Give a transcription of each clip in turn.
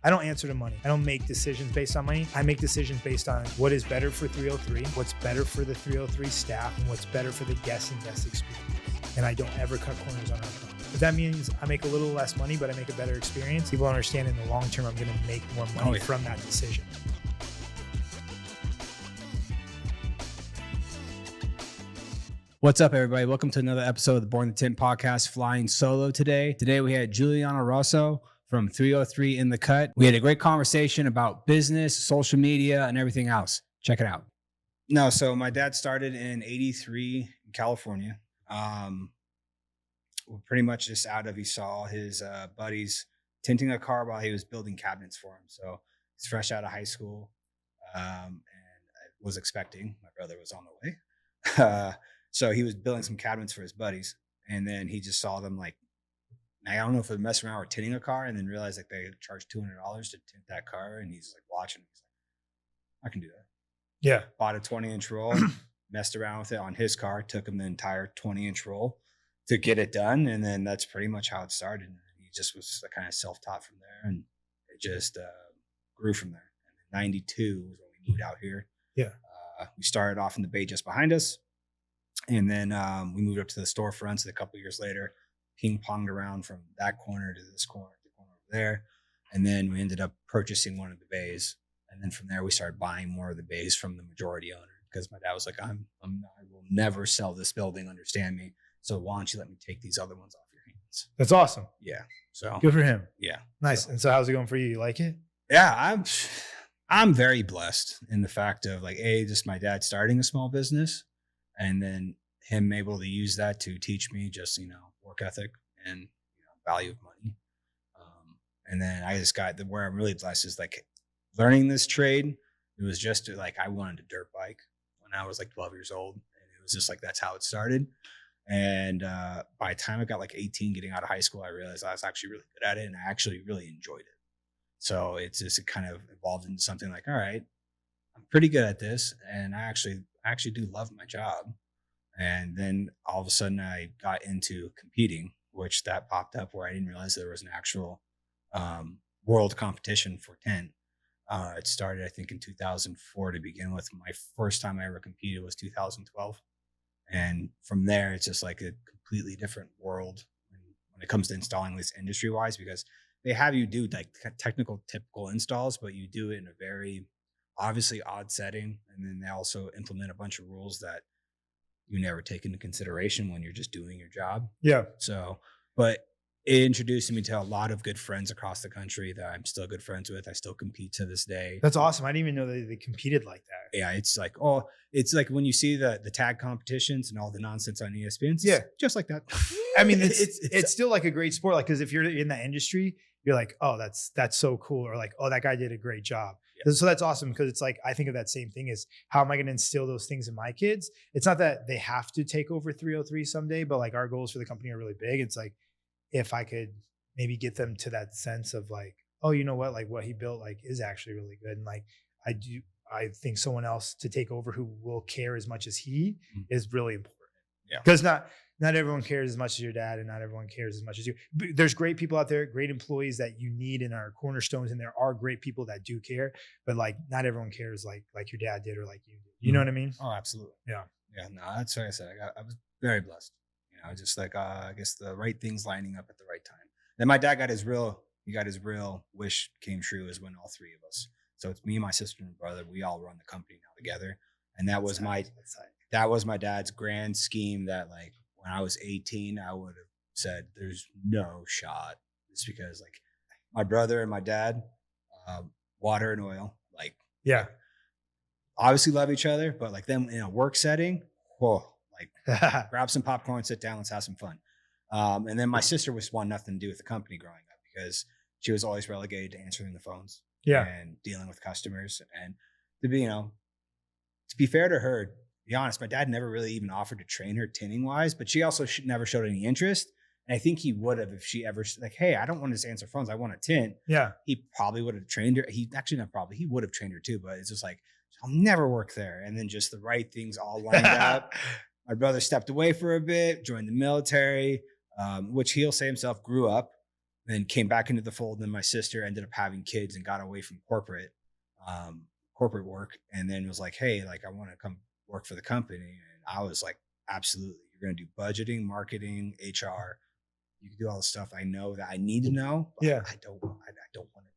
I don't answer to money. I don't make decisions based on money. I make decisions based on what is better for 303, what's better for the 303 staff, and what's better for the guest and guest experience. And I don't ever cut corners on our product. If that means I make a little less money, but I make a better experience, people understand in the long term, I'm going to make more money from that decision. What's up, everybody? Welcome to another episode of the Tint Podcast, flying solo today. Today, we had Giuliano Raso from 303 in the Cut. We had a great conversation about business, social media, and everything else. Check it out. No, so my dad started in 83 in California. Pretty much just he saw his buddies tinting a car while he was building cabinets for him. So he's fresh out of high school and I was expecting. My brother was on the way. So he was building some cabinets for his buddies, and then he just saw them like, I don't know if they're messing around or tinting a car, and then realized like they charged $200 to tint that car, and he's like watching. He's like, I can do that. Yeah. Bought a 20-inch roll, messed around with it on his car, took him the entire 20-inch roll to get it done, and then that's pretty much how it started. And he just was kind of self-taught from there, and it just grew from there. And in 92 was when we moved out here. Yeah. We started off in the bay just behind us. And then we moved up to the storefronts, and a couple of years later, ping-ponged around from that corner to this corner, to the corner over there. And then we ended up purchasing one of the bays. And then from there, we started buying more of the bays from the majority owner, because my dad was like, I will never sell this building, understand me. So why don't you let me take these other ones off your hands? That's awesome. Yeah. So good for him. Yeah. Nice. So, and so how's it going for you? You like it? Yeah, I'm very blessed in the fact of like, just my dad starting a small business, and then him able to use that to teach me just, work ethic and value of money. And then I just got where I'm really blessed is like learning this trade. It was just like, I wanted a dirt bike when I was like 12 years old. And it was just like, that's how it started. And by the time I got like 18, getting out of high school, I realized I was actually really good at it, and I actually really enjoyed it. So it kind of evolved into something like, all right, I'm pretty good at this, and I actually do love my job. And then all of a sudden I got into competing, which that popped up where I didn't realize there was an actual world competition for tint. It started, I think, in 2004 to begin with. My first time I ever competed was 2012. And from there, it's just like a completely different world when it comes to installing this industry wise, because they have you do like technical, typical installs, but you do it in a very obviously odd setting. And then they also implement a bunch of rules that you never take into consideration when you're just doing your job. Yeah. So, but it introduced me to a lot of good friends across the country that I'm still good friends with. I still compete to this day. That's awesome. I didn't even know that they competed like that. Yeah. It's like when you see the tag competitions and all the nonsense on ESPN. Yeah. Just like that. I mean, it's still like a great sport. Like, cause if you're in that industry, you're like, oh, that's so cool. Or like, oh, that guy did a great job. Yeah. So that's awesome. Because it's like, I think of that same thing as how am I going to instill those things in my kids? It's not that they have to take over 303 someday, but like our goals for the company are really big. It's like, if I could maybe get them to that sense of like, oh, you know what, like what he built like is actually really good. And like, I think someone else to take over who will care as much as he is really important. Yeah. Because not everyone cares as much as your dad, and not everyone cares as much as you. There's great people out there, great employees that you need in our cornerstones, and there are great people that do care, but like not everyone cares like your dad did or like you did. You know what I mean? Oh, absolutely. Yeah. Yeah. No, that's what I said. I was very blessed. Just like I guess the right things lining up at the right time. Then my dad got his real wish came true is when all three of us. So it's me, my sister, and brother. We all run the company now together, and that was my dad's grand scheme. That like when I was 18, I would have said, "There's no shot." Just because like my brother and my dad, water and oil, like obviously love each other, but like them in a work setting, whoa. Like grab some popcorn, sit down, let's have some fun. And then my sister was wanting nothing to do with the company growing up because she was always relegated to answering the phones and dealing with customers. And to be fair to her, to be honest, my dad never really even offered to train her tinting wise, but she also never showed any interest. And I think he would have if she ever like, hey, I don't want to just answer phones. I want to tint. Yeah. He probably would have trained her. He would have trained her too, but it's just like, I'll never work there. And then just the right things all lined up. My brother stepped away for a bit, joined the military, which he'll say himself grew up. then came back into the fold. And then my sister ended up having kids and got away from corporate work. And then was like, hey, like I want to come work for the company. And I was like, absolutely. You're going to do budgeting, marketing, HR. You can do all the stuff I know that I need to know. But Yeah. I don't want to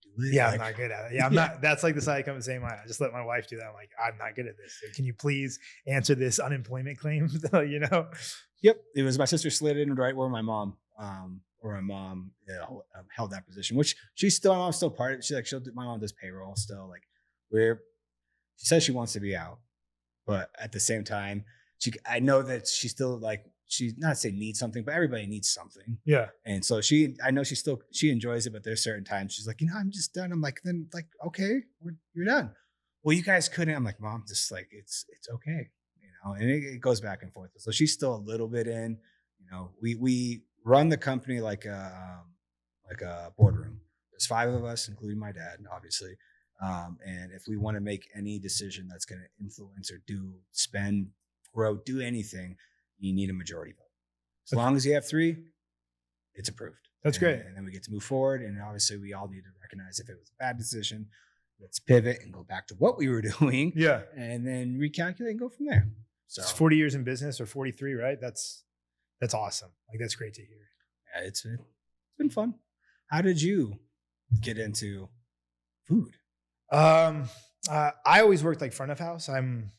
do it. Yeah, like, I'm not good at it. Yeah, I'm not. That's like the side I come and say, I just let my wife do that. I'm like, I'm not good at this. Can you please answer this unemployment claim? You know? Yep. It was my sister slid in right where my mom held that position, which my mom's still part of it. My mom does payroll still. Like she says she wants to be out, but at the same time, I know that she still like, she's not say needs something, but everybody needs something. Yeah. And so I know she enjoys it, but there's certain times she's like, I'm just done. I'm like, then like, okay, you're done. Well, you guys couldn't. I'm like, Mom, just like, it's okay. And it goes back and forth. So she's still a little bit in, we run the company like a boardroom. There's 5 of us, including my dad, obviously. And if we want to make any decision that's going to influence or spend, grow, do anything, you need a majority vote. As long as you have 3, it's approved. That's great. And then we get to move forward. And obviously we all need to recognize if it was a bad decision, let's pivot and go back to what we were doing. Yeah. And then recalculate and go from there. So it's 40 years in business or 43, right? That's awesome. Like, that's great to hear. Yeah, it's been fun. How did you get into food? I always worked like front of house. I'm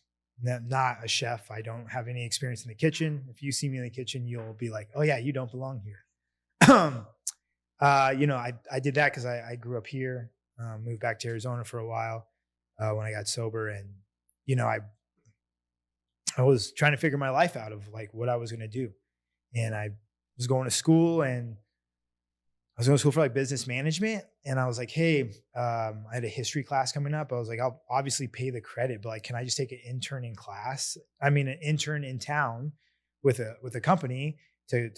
not a chef. I don't have any experience in the kitchen. If you see me in the kitchen, you'll be like, oh yeah, you don't belong here. I did that because I grew up here, moved back to Arizona for a while when I got sober. And, I was trying to figure my life out of like what I was going to do. And I was going to school for like business management. And I was like, hey, I had a history class coming up. I was like, I'll obviously pay the credit, but like, can I just take an intern in class? I mean, an intern in town with a company to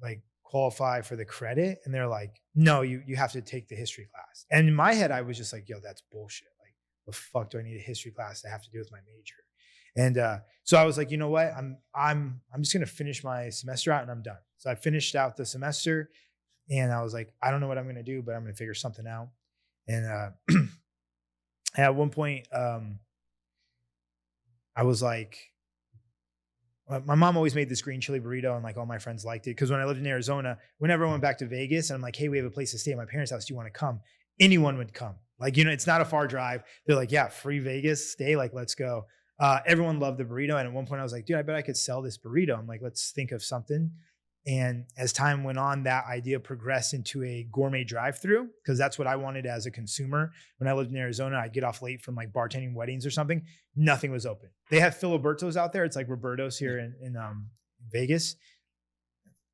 like qualify for the credit. And they're like, no, you have to take the history class. And in my head, I was just like, yo, that's bullshit. Like, the fuck do I need a history class to have to do with my major? And so I was like, you know what? I'm just gonna finish my semester out and I'm done. So I finished out the semester, and I was like, I don't know what I'm gonna do, but I'm gonna figure something out. And at one point, I was like, my mom always made this green chili burrito, and like all my friends liked it. Because when I lived in Arizona, whenever I went back to Vegas, and I'm like, hey, we have a place to stay at my parents' house. Do you want to come? Anyone would come. Like, it's not a far drive. They're like, yeah, free Vegas stay. Like, let's go. Everyone loved the burrito. And at one point I was like, dude, I bet I could sell this burrito. I'm like, let's think of something. And as time went on, that idea progressed into a gourmet drive-through, because that's what I wanted as a consumer. When I lived in Arizona, I'd get off late from like bartending weddings or something. Nothing was open. They have Filiberto's out there. It's like Roberto's here in Vegas.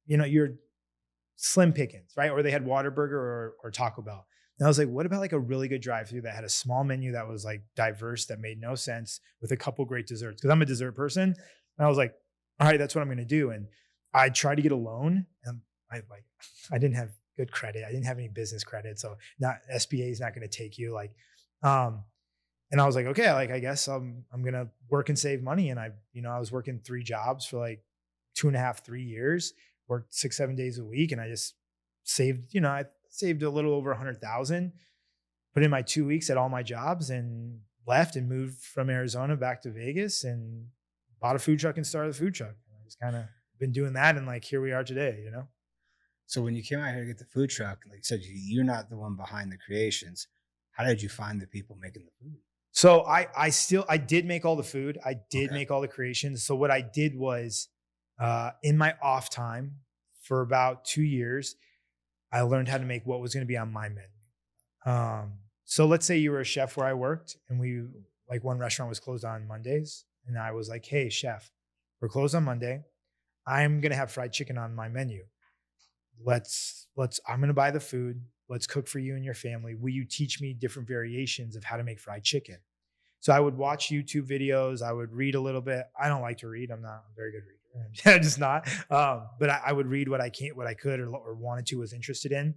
You're slim pickings, right? Or they had Whataburger or Taco Bell. And I was like, what about like a really good drive-through that had a small menu that was like diverse, that made no sense, with a couple great desserts? Because I'm a dessert person. And I was like, all right, that's what I'm going to do. And I tried to get a loan, and I didn't have good credit. I didn't have any business credit. So SBA is not going to take you and I was like, okay, like, I guess I'm going to work and save money. And I was working 3 jobs for like 2.5, 3 years, worked 6-7 days a week. And I just saved, I saved a little over 100,000, put in my 2 weeks at all my jobs, and left and moved from Arizona back to Vegas and bought a food truck and started a food truck. And I just kind of been doing that. And like, here we are today, So when you came out here to get the food truck, like you said, you're not the one behind the creations. How did you find the people making the food? So I did make all the food. I did make all the creations. So what I did was, in my off time for about 2 years, I learned how to make what was going to be on my menu. So let's say you were a chef where I worked, and one restaurant was closed on Mondays. And I was like, hey, chef, we're closed on Monday. I'm going to have fried chicken on my menu. I'm going to buy the food. Let's cook for you and your family. Will you teach me different variations of how to make fried chicken? So I would watch YouTube videos. I would read a little bit. I don't like to read. I'm not a very good reader. I'm just not. But I would read what I could or wanted to, was interested in.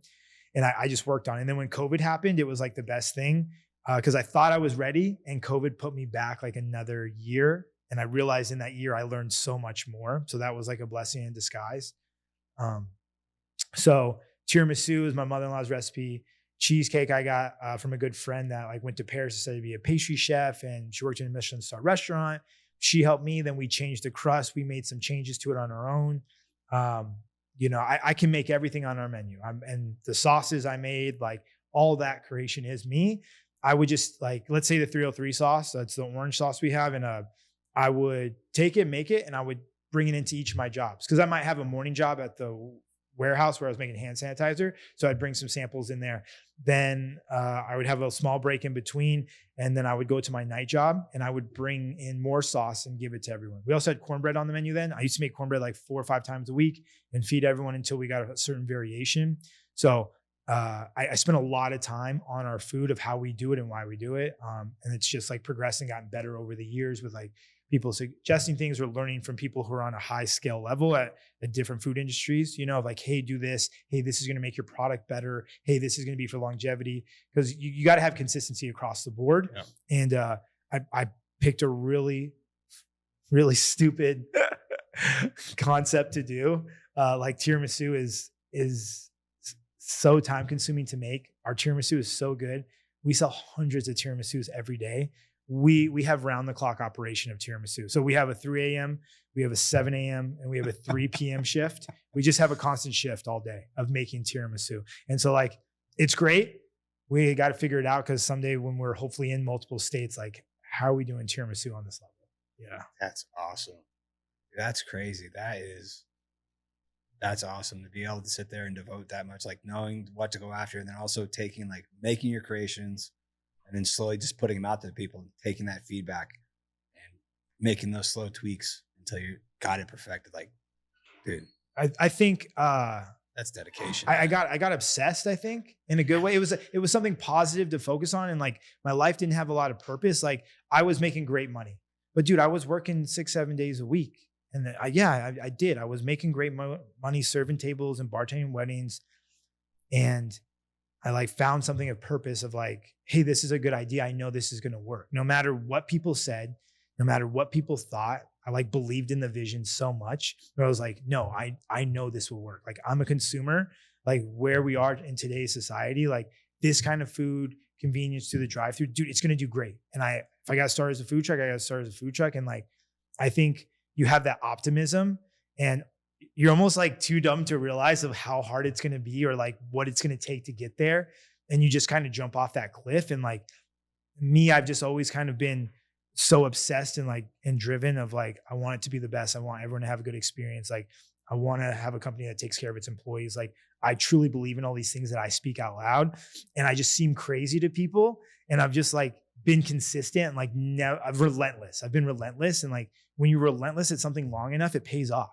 And I just worked on it. And then when COVID happened, it was like the best thing, because I thought I was ready, and COVID put me back like another year. And I realized in that year I learned so much more. So that was like a blessing in disguise. So tiramisu is my mother-in-law's recipe. Cheesecake I got from a good friend that like went to Paris to study to be a pastry chef, and she worked in a Michelin star restaurant. She helped me. Then we changed the crust. We made some changes to it on our own. I can make everything on our menu. And the sauces I made, like all that creation is me. I would just like, let's say the 303 sauce, that's the orange sauce we have. And I would take it, make it, and I would bring it into each of my jobs. Cause I might have a morning job at the warehouse where I was making hand sanitizer. So I'd bring some samples in there. Then I would have a small break in between. And then I would go to my night job and I would bring in more sauce and give it to everyone. We also had cornbread on the menu then. I used to make cornbread like 4 or 5 times a week and feed everyone until we got a certain variation. So I spent a lot of time on our food of how we do it and why we do it. And it's just like progressed and gotten better over the years with like people suggesting things or learning from people who are on a high scale level at different food industries, like, hey, do this. Hey, this is going to make your product better. Hey, this is going to be for longevity, because you got to have consistency across the board. Yeah. And I picked a really, really stupid concept to do. Like tiramisu is so time consuming to make. Our tiramisu is so good. We sell hundreds of tiramisus every day. We have round the clock operation of tiramisu. So we have a 3 a.m., we have a 7 a.m., and we have a 3 p.m. shift. We just have a constant shift all day of making tiramisu. And so like, it's great. We got to figure it out, because someday when we're hopefully in multiple states, like how are we doing tiramisu on this level? Yeah. That's awesome. That's crazy. That's awesome to be able to sit there and devote that much, like knowing what to go after, and then also taking like making your creations and then slowly just putting them out to people, taking that feedback and making those slow tweaks until you got it perfected. Like, dude, I think that's dedication. I got obsessed, I think, in a good way. It was something positive to focus on. And like my life didn't have a lot of purpose. Like I was making great money, but dude, I was working 6-7 days a week. And then I did. I was making great money serving tables and bartending weddings. And I like found something of purpose of like, hey, this is a good idea. I know this is going to work. No matter what people said, no matter what people thought, I like believed in the vision so much where I was like, no, I know this will work. Like I'm a consumer, like where we are in today's society, like this kind of food, convenience through the drive-through, dude, it's going to do great. And if I got to start as a food truck, I got to start as a food truck. And like, I think you have that optimism, and you're almost like too dumb to realize of how hard it's going to be or like what it's going to take to get there. And you just kind of jump off that cliff. And like me, I've just always kind of been so obsessed and like, and driven of like, I want it to be the best. I want everyone to have a good experience. Like I want to have a company that takes care of its employees. Like I truly believe in all these things that I speak out loud, and I just seem crazy to people. And I've just like been consistent and like I've been relentless. And like, when you're relentless at something long enough, it pays off.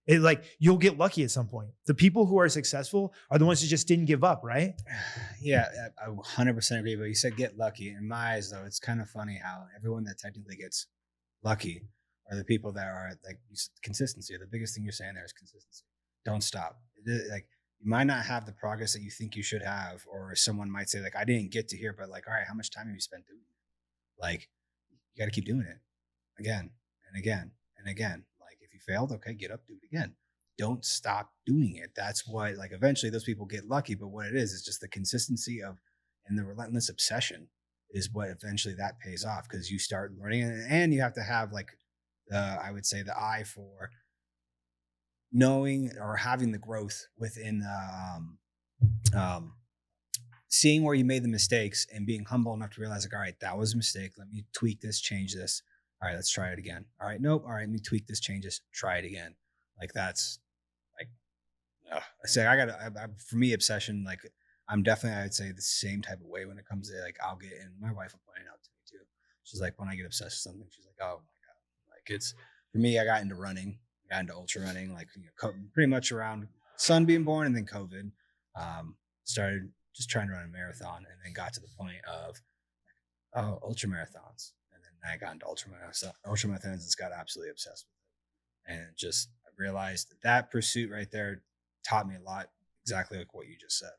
It like, you'll get lucky at some point. The people who are successful are the ones who just didn't give up, right? Yeah, I 100% agree. But you said get lucky. In my eyes, though, it's kind of funny how everyone that technically gets lucky are the people that are like consistency. The biggest thing you're saying there is consistency. Don't stop. Like you might not have the progress that you think you should have, or someone might say like, I didn't get to here, but like, all right, how much time have you spent doing it? Like you got to keep doing it again and again and again. Like if you failed, okay, get up, do it again. Don't stop doing it. That's what, like, eventually those people get lucky. But what it is just the consistency of and the relentless obsession is what eventually that pays off, because you start learning, and you have to have like I would say the eye for knowing or having the growth within seeing where you made the mistakes and being humble enough to realize like, all right, that was a mistake. Let me tweak this, change this. All right, let's try it again. All right, nope. All right, let me tweak this, change this, try it again. Like that's like, I say for me, obsession, like I'm definitely, I would say the same type of way when it comes to like, I'll get in, my wife will point it out to me too. She's like, when I get obsessed with something, she's like, oh my God. Like it's, for me, I got into running, got into ultra running, like pretty much around son being born and then COVID. Started just trying to run a marathon, and then got to the point of, ultra marathons. And then I got into ultra marathons and just got absolutely obsessed with it. And just I realized that pursuit right there taught me a lot, exactly like what you just said.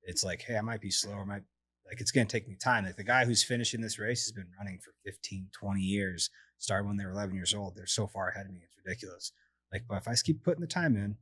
It's like, hey, I might be slow, it's going to take me time. Like the guy who's finishing this race has been running for 15, 20 years, started when they were 11 years old. They're so far ahead of me. It's ridiculous. Like, but if I keep putting the time in,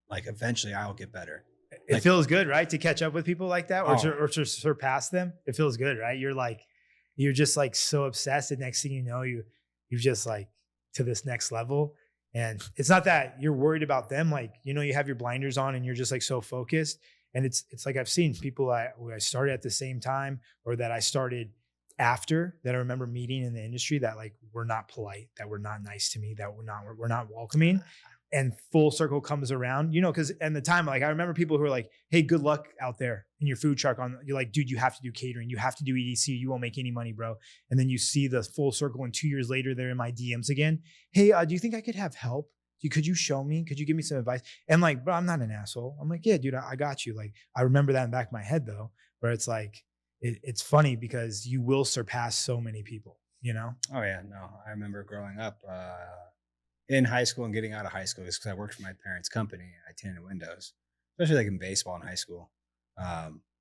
like eventually I'll get better. It feels good, right? To catch up with people like that or to surpass them. It feels good, right? You're just like so obsessed. And next thing you know, you've just like to this next level. And it's not that you're worried about them. Like, you know, you have your blinders on and you're just like so focused. And it's like, I've seen people who I started at the same time or that I started after that I remember meeting in the industry that like, were not polite, that were not nice to me, that we're not welcoming. And full circle comes around, you know, because in the time, like I remember people who are like, hey, good luck out there in your food truck. You're like, dude, you have to do catering. You have to do EDC. You won't make any money, bro. And then you see the full circle and 2 years later, they're in my DMs again. Hey, do you think I could have help? Could you show me? Could you give me some advice? And like, bro, I'm not an asshole. I'm like, yeah, dude, I got you. Like, I remember that in the back of my head though, where it's like, it's funny because you will surpass so many people, you know? Oh yeah, no, I remember growing up, in high school and getting out of high school is because I worked for my parents' company. I tinted windows, especially like in baseball in high school.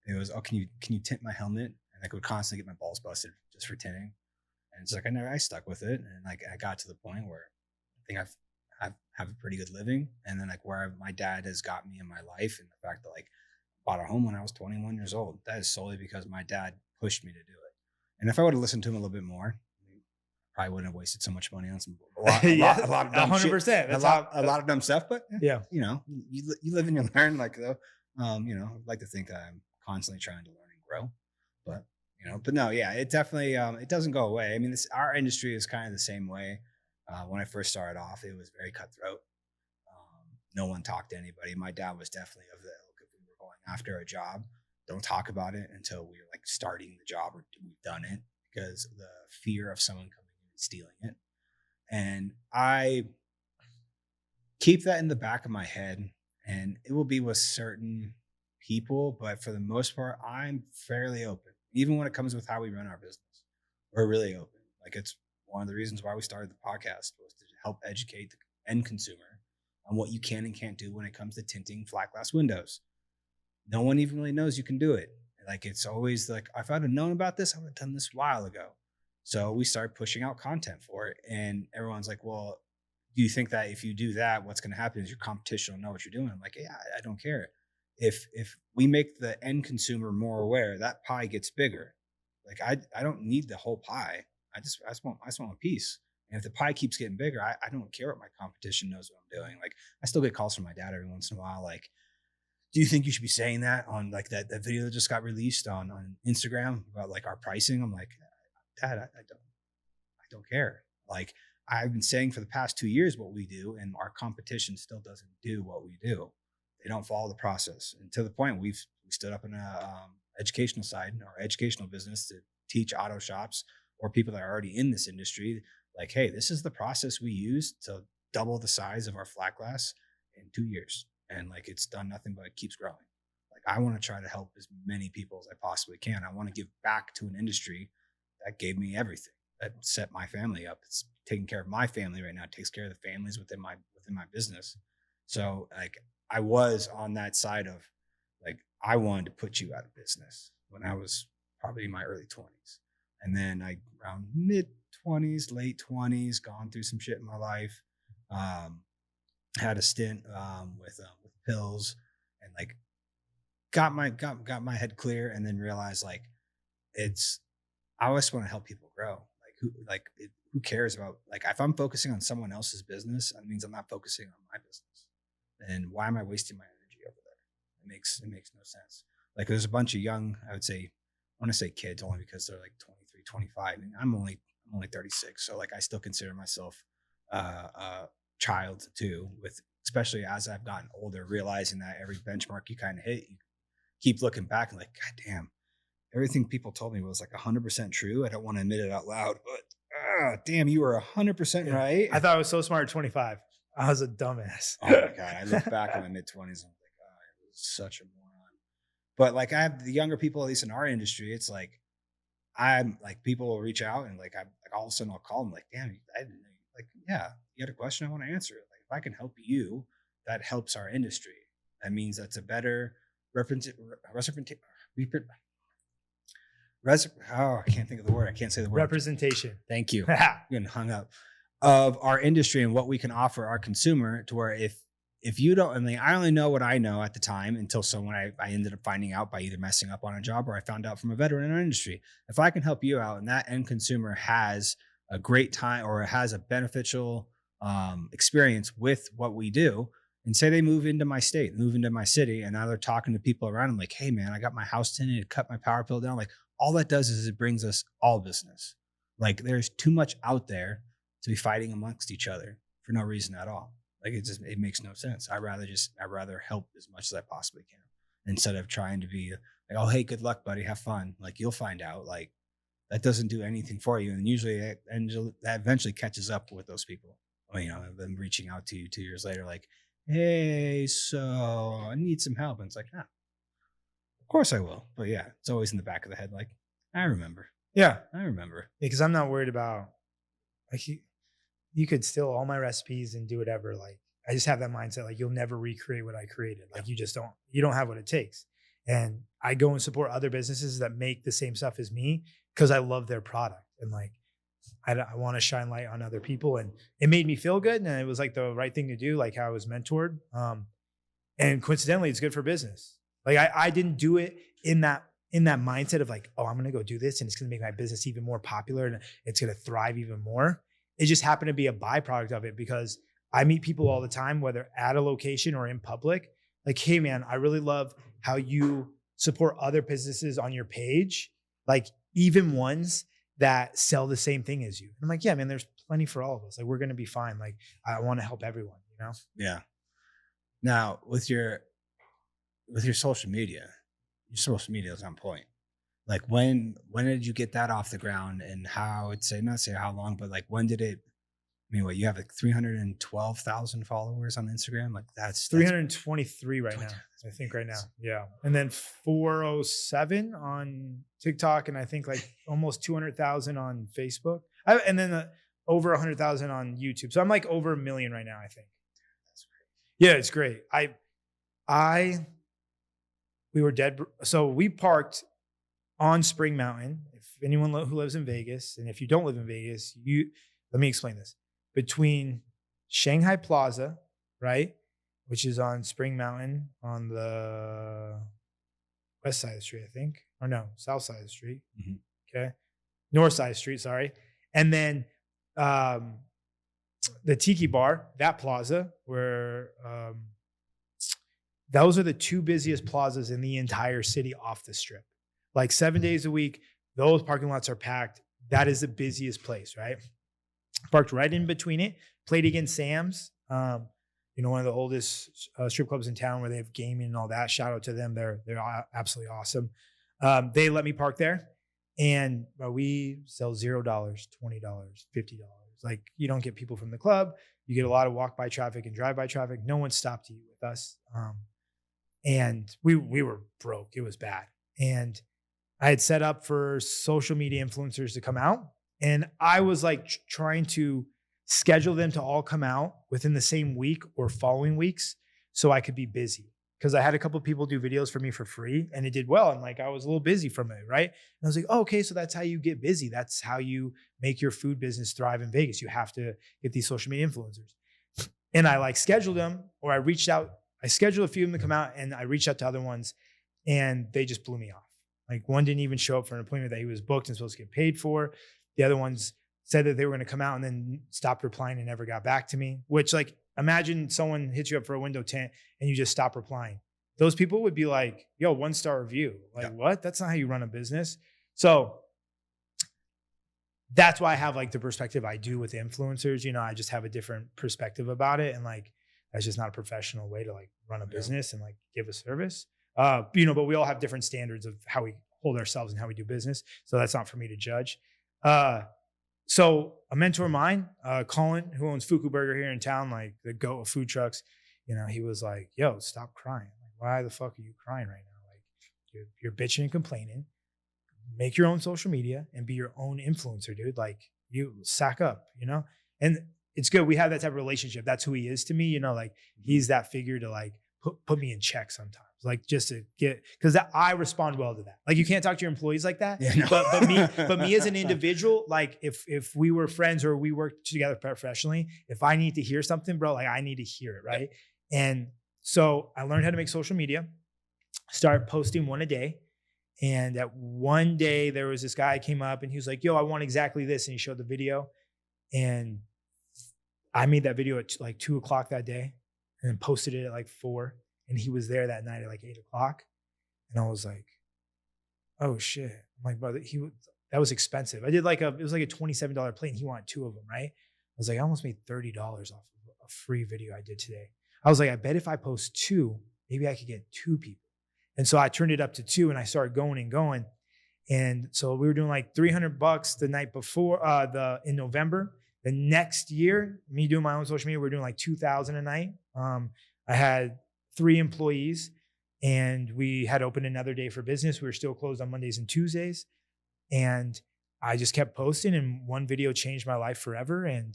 It was, can you tint my helmet? And I would constantly get my balls busted just for tinting. And it's like I stuck with it, and like I got to the point where I think I have a pretty good living, and then like where my dad has got me in my life, and the fact that like bought a home when I was 21 years old. That is solely because my dad pushed me to do it. And if I would have listened to him a little bit more, probably wouldn't have wasted so much money on a lot of dumb 100%. Shit. A lot of dumb stuff, but yeah, you know, you live and you learn. Like though, you know, I'd like to think that I'm constantly trying to learn and grow, but you know, but no, yeah, it definitely it doesn't go away. I mean, our industry is kind of the same way. When I first started off, it was very cutthroat. No one talked to anybody. My dad was definitely of the ilk. If we were going after a job, don't talk about it until we were like starting the job or we've done it, because the fear of someone coming stealing it. And I keep that in the back of my head, and it will be with certain people, but for the most part, I'm fairly open. Even when it comes with how we run our business, we're really open. Like it's one of the reasons why we started the podcast was to help educate the end consumer on what you can and can't do when it comes to tinting flat glass windows. No one even really knows you can do it. Like it's always like, if I'd have known about this, I would have done this a while ago. So we started pushing out content for it, and everyone's like, well, do you think that if you do that, what's going to happen is your competition will know what you're doing? I'm like, yeah, I don't care. If we make the end consumer more aware, that pie gets bigger. Like I don't need the whole pie. I just want a piece. And if the pie keeps getting bigger, I don't care what my competition knows what I'm doing. Like I still get calls from my dad every once in a while. Like, do you think you should be saying that on like that video that just got released on Instagram about like our pricing? I'm like, Dad, I don't care. Like I've been saying for the past 2 years what we do, and our competition still doesn't do what we do. They don't follow the process. And to the point we stood up in a educational side, our educational business, to teach auto shops or people that are already in this industry, like, hey, this is the process we use to double the size of our flat glass in 2 years. And like it's done nothing but it keeps growing. Like I want to try to help as many people as I possibly can. I want to give back to an industry that gave me everything, that set my family up. It's taking care of my family right now. It takes care of the families within my business. So like I was on that side of like, I wanted to put you out of business when I was probably in my early 20s. And then I around mid 20s, late 20s, gone through some shit in my life. Had a stint with pills, and like got my head clear, and then realized like I always want to help people grow. Like who cares about, like, if I'm focusing on someone else's business, that means I'm not focusing on my business. And why am I wasting my energy over there? It makes no sense. Like there's a bunch of young, I want to say kids only because they're like 23, 25, and I'm only 36. So like I still consider myself a child too, especially as I've gotten older, realizing that every benchmark you kind of hit, you keep looking back and like, God damn, everything people told me was like 100% true. I don't want to admit it out loud, but damn, you were 100% right. I thought I was so smart at 25. I was a dumbass. Oh my God. I look back in my mid 20s and I'm like, oh, I was such a moron. But like I have the younger people, at least in our industry, it's like, I'm like, people will reach out and like, all of a sudden I'll call them like, damn, I didn't know. Like, yeah, you had a question, I want to answer it. Like if I can help you, that helps our industry. That means that's a better I can't think of the word. I can't say the word. Representation. Thank you. Getting hung up of our industry and what we can offer our consumer, to where if if you don't, I mean, I only know what I know at the time until someone I ended up finding out by either messing up on a job or I found out from a veteran in our industry. If I can help you out and that end consumer has a great time or has a beneficial experience with what we do, and say they move into my state, move into my city, and now they're talking to people around them like, hey man, I got my house tinted, cut my power bill down. Like all that does is it brings us all business. Like there's too much out there to be fighting amongst each other for no reason at all. Like it makes no sense. I'd rather help as much as I possibly can instead of trying to be like, oh, hey, good luck, buddy. Have fun. Like you'll find out. Like that doesn't do anything for you. And usually that eventually catches up with those people. You know, them reaching out to you 2 years later, like, hey, so I need some help. And it's like, of course I will. But yeah, it's always in the back of the head. Like, I remember. Yeah. I remember. Because I'm not worried about, like, you could steal all my recipes and do whatever. Like, I just have that mindset. Like, you'll never recreate what I created. Like, you don't have what it takes. And I go and support other businesses that make the same stuff as me because I love their product. And like, I want to shine light on other people, and it made me feel good. And it was like the right thing to do, like how I was mentored. And coincidentally, it's good for business. Like I didn't do it in that mindset of like, oh, I'm going to go do this and it's going to make my business even more popular and it's going to thrive even more. It just happened to be a byproduct of it because I meet people all the time, whether at a location or in public, like, hey man, I really love how you support other businesses on your page. Like even ones that sell the same thing as you. And I'm like, yeah, man, there's plenty for all of us. Like, we're going to be fine. Like, I want to help everyone, you know? Yeah. Now with your social media is on point. Like when did you get that off the ground and how not say how long, but like when did it, I mean, what you have like 312,000 followers on Instagram? Like that's 323 right now. I think right now. Yeah. And then 407 on TikTok. And I think like almost 200,000 on Facebook. And then over 100,000 on YouTube. So I'm like over 1 million right now, I think. That's great. Yeah, it's great. We were dead. So we parked on Spring Mountain. If anyone who lives in Vegas, and if you don't live in Vegas, let me explain this. Between Shanghai Plaza, right, which is on Spring Mountain on the west side of the street, I think, or no, south side of the street. Mm-hmm. Okay, north side of the street. Sorry, and then the Tiki Bar, that plaza, where those are the two busiest plazas in the entire city off the strip. Like 7 days a week, those parking lots are packed. That is the busiest place, right? Parked right in between it, played against Sam's, one of the oldest strip clubs in town where they have gaming and all that. Shout out to them. They're absolutely awesome. They let me park there, and we sell $0, $20, $50. Like, you don't get people from the club. You get a lot of walk-by traffic and drive-by traffic. No one stopped you with us. And we were broke. It was bad. And I had set up for social media influencers to come out. And I was like trying to schedule them to all come out within the same week or following weeks so I could be busy. Because I had a couple of people do videos for me for free and it did well. And like, I was a little busy from it, right? And I was like, oh, okay, so that's how you get busy. That's how you make your food business thrive in Vegas. You have to get these social media influencers. And I like scheduled them, or I scheduled a few of them to come out, and I reached out to other ones and they just blew me off. Like, one didn't even show up for an appointment that he was booked and supposed to get paid for. The other ones said that they were going to come out and then stopped replying and never got back to me, which, like, imagine someone hits you up for a window tint and you just stop replying. Those people would be like, yo, 1-star review. Like, What? That's not how you run a business. So that's why I have like the perspective I do with influencers. I just have a different perspective about it. And like, that's just not a professional way to like run a business and like give a service. But we all have different standards of how we hold ourselves and how we do business. So that's not for me to judge. So a mentor of mine, Colin, who owns Fuku Burger here in town, like the goat of food trucks, he was like, yo, stop crying. Like, why the fuck are you crying right now? Like, you're bitching and complaining. Make your own social media and be your own influencer, dude. Like, you sack up, and it's good. We have that type of relationship. That's who he is to me. Like, he's that figure to like put me in check sometimes. Like, just to get, because I respond well to that. Like, you can't talk to your employees like that. Yeah, no. But me as an individual, like if we were friends or we worked together professionally, if I need to hear something, bro, like I need to hear it, right? And so I learned how to make social media, started posting one a day. And at one day there was this guy came up and he was like, yo, I want exactly this. And he showed the video. And I made that video at like 2:00 that day and then posted it at like 4. And he was there that night at like 8:00. And I was like, oh shit. I'm like, brother, that was expensive. I did it was like a $27 plate and he wanted 2 of them, right? I was like, I almost made $30 off of a free video I did today. I was like, I bet if I post 2, maybe I could get 2 people. And so I turned it up to 2 and I started going and going. And so we were doing like $300 the night before, in November. The next year, me doing my own social media, we were doing like 2,000 a night. I had 3 employees and we had opened another day for business. We were still closed on Mondays and Tuesdays. And I just kept posting and one video changed my life forever. And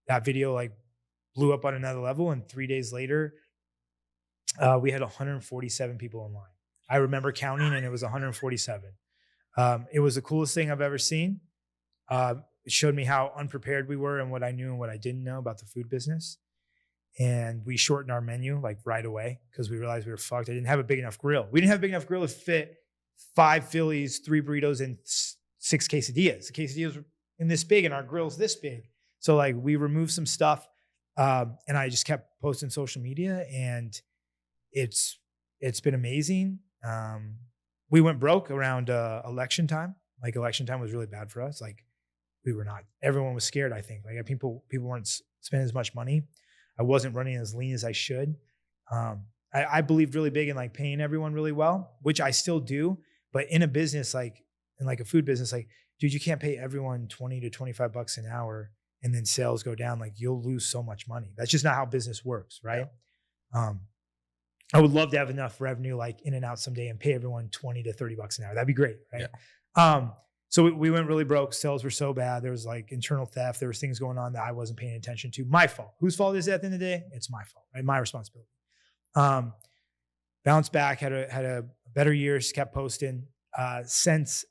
that video like blew up on another level. And 3 days later, we had 147 people online. I remember counting and it was 147. It was the coolest thing I've ever seen. It showed me how unprepared we were and what I knew and what I didn't know about the food business. And we shortened our menu like right away because we realized we were fucked. I didn't have a big enough grill. We didn't have a big enough grill to fit 5 Phillies, 3 burritos, and 6 quesadillas. The quesadillas were in this big and our grill's this big. So like we removed some stuff and I just kept posting social media and it's been amazing. We went broke around election time. Like election time was really bad for us. Like everyone was scared, I think. Like people weren't spending as much money. I wasn't running as lean as I should. I believed really big in like paying everyone really well, which I still do. But in a business, like in like a food business, like, dude, you can't pay everyone $20 to $25 an hour and then sales go down. Like you'll lose so much money. That's just not how business works, right? Yeah. I would love to have enough revenue like in and out someday and pay everyone $20 to $30 an hour. That'd be great, right? Yeah. So we went really broke. Sales were so bad. There was like internal theft. There was things going on that I wasn't paying attention to. My fault. Whose fault is it at the end of the day? It's my fault, right? My responsibility. Bounced back, had a better year, just kept posting. Since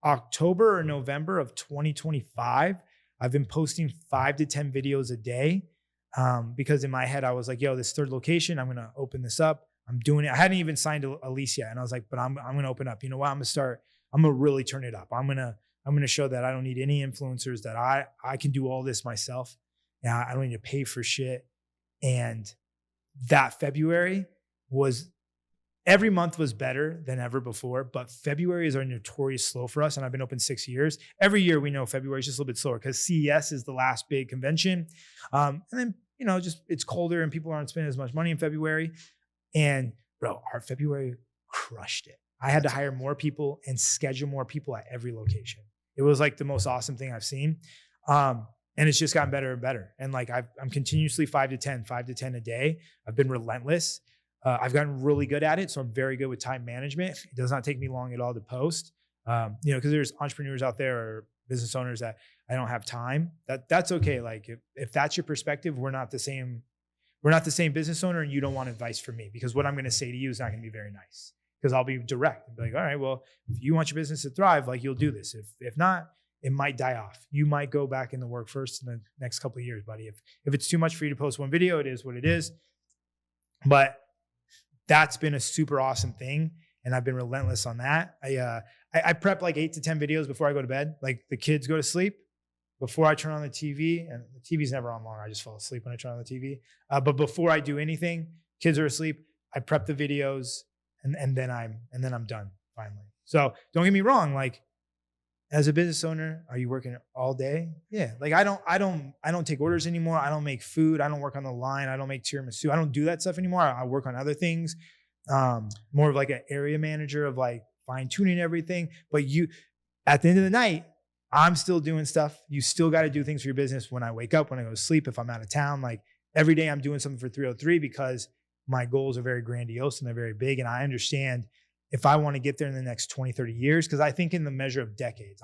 October or November of 2025, I've been posting 5 to 10 videos a day. Because in my head, I was like, yo, this 3rd location, I'm going to open this up. I'm doing it. I hadn't even signed a lease yet. And I was like, but I'm going to open up. You know what? I'm going to really turn it up. I'm going to show that I don't need any influencers, that I can do all this myself. And I don't need to pay for shit. And that February every month was better than ever before, but February is our notorious slow for us. And I've been open 6 years. Every year we know February is just a little bit slower because CES is the last big convention. And then, just it's colder and people aren't spending as much money in February. And bro, our February crushed it. I had to hire more people and schedule more people at every location. It was like the most awesome thing I've seen. And it's just gotten better and better. And like I'm continuously 5 to 10 a day. I've been relentless. I've gotten really good at it. So I'm very good with time management. It does not take me long at all to post. Because there's entrepreneurs out there or business owners that I don't have time. That's okay. Like if that's your perspective, we're not the same business owner and you don't want advice from me because what I'm going to say to you is not going to be very nice because I'll be direct and be like, all right, well, if you want your business to thrive, like you'll do this. If not, it might die off. You might go back in the workforce in the next couple of years, buddy. If it's too much for you to post one video, it is what it is. But that's been a super awesome thing. And I've been relentless on that. I prep like 8 to 10 videos before I go to bed. Like the kids go to sleep before I turn on the TV, and the TV's never on long. I just fall asleep when I turn on the TV. But before I do anything, kids are asleep. I prep the videos and then I'm done finally. So don't get me wrong. Like as a business owner, are you working all day? Yeah. Like I don't take orders anymore. I don't make food. I don't work on the line. I don't make tiramisu. I don't do that stuff anymore. I work on other things. More of like an area manager of like fine tuning everything. But at the end of the night, I'm still doing stuff. You still got to do things for your business when I wake up, when I go to sleep, if I'm out of town. Like every day I'm doing something for 303 because my goals are very grandiose and they're very big. And I understand if I want to get there in the next 20, 30 years, because I think in the measure of decades,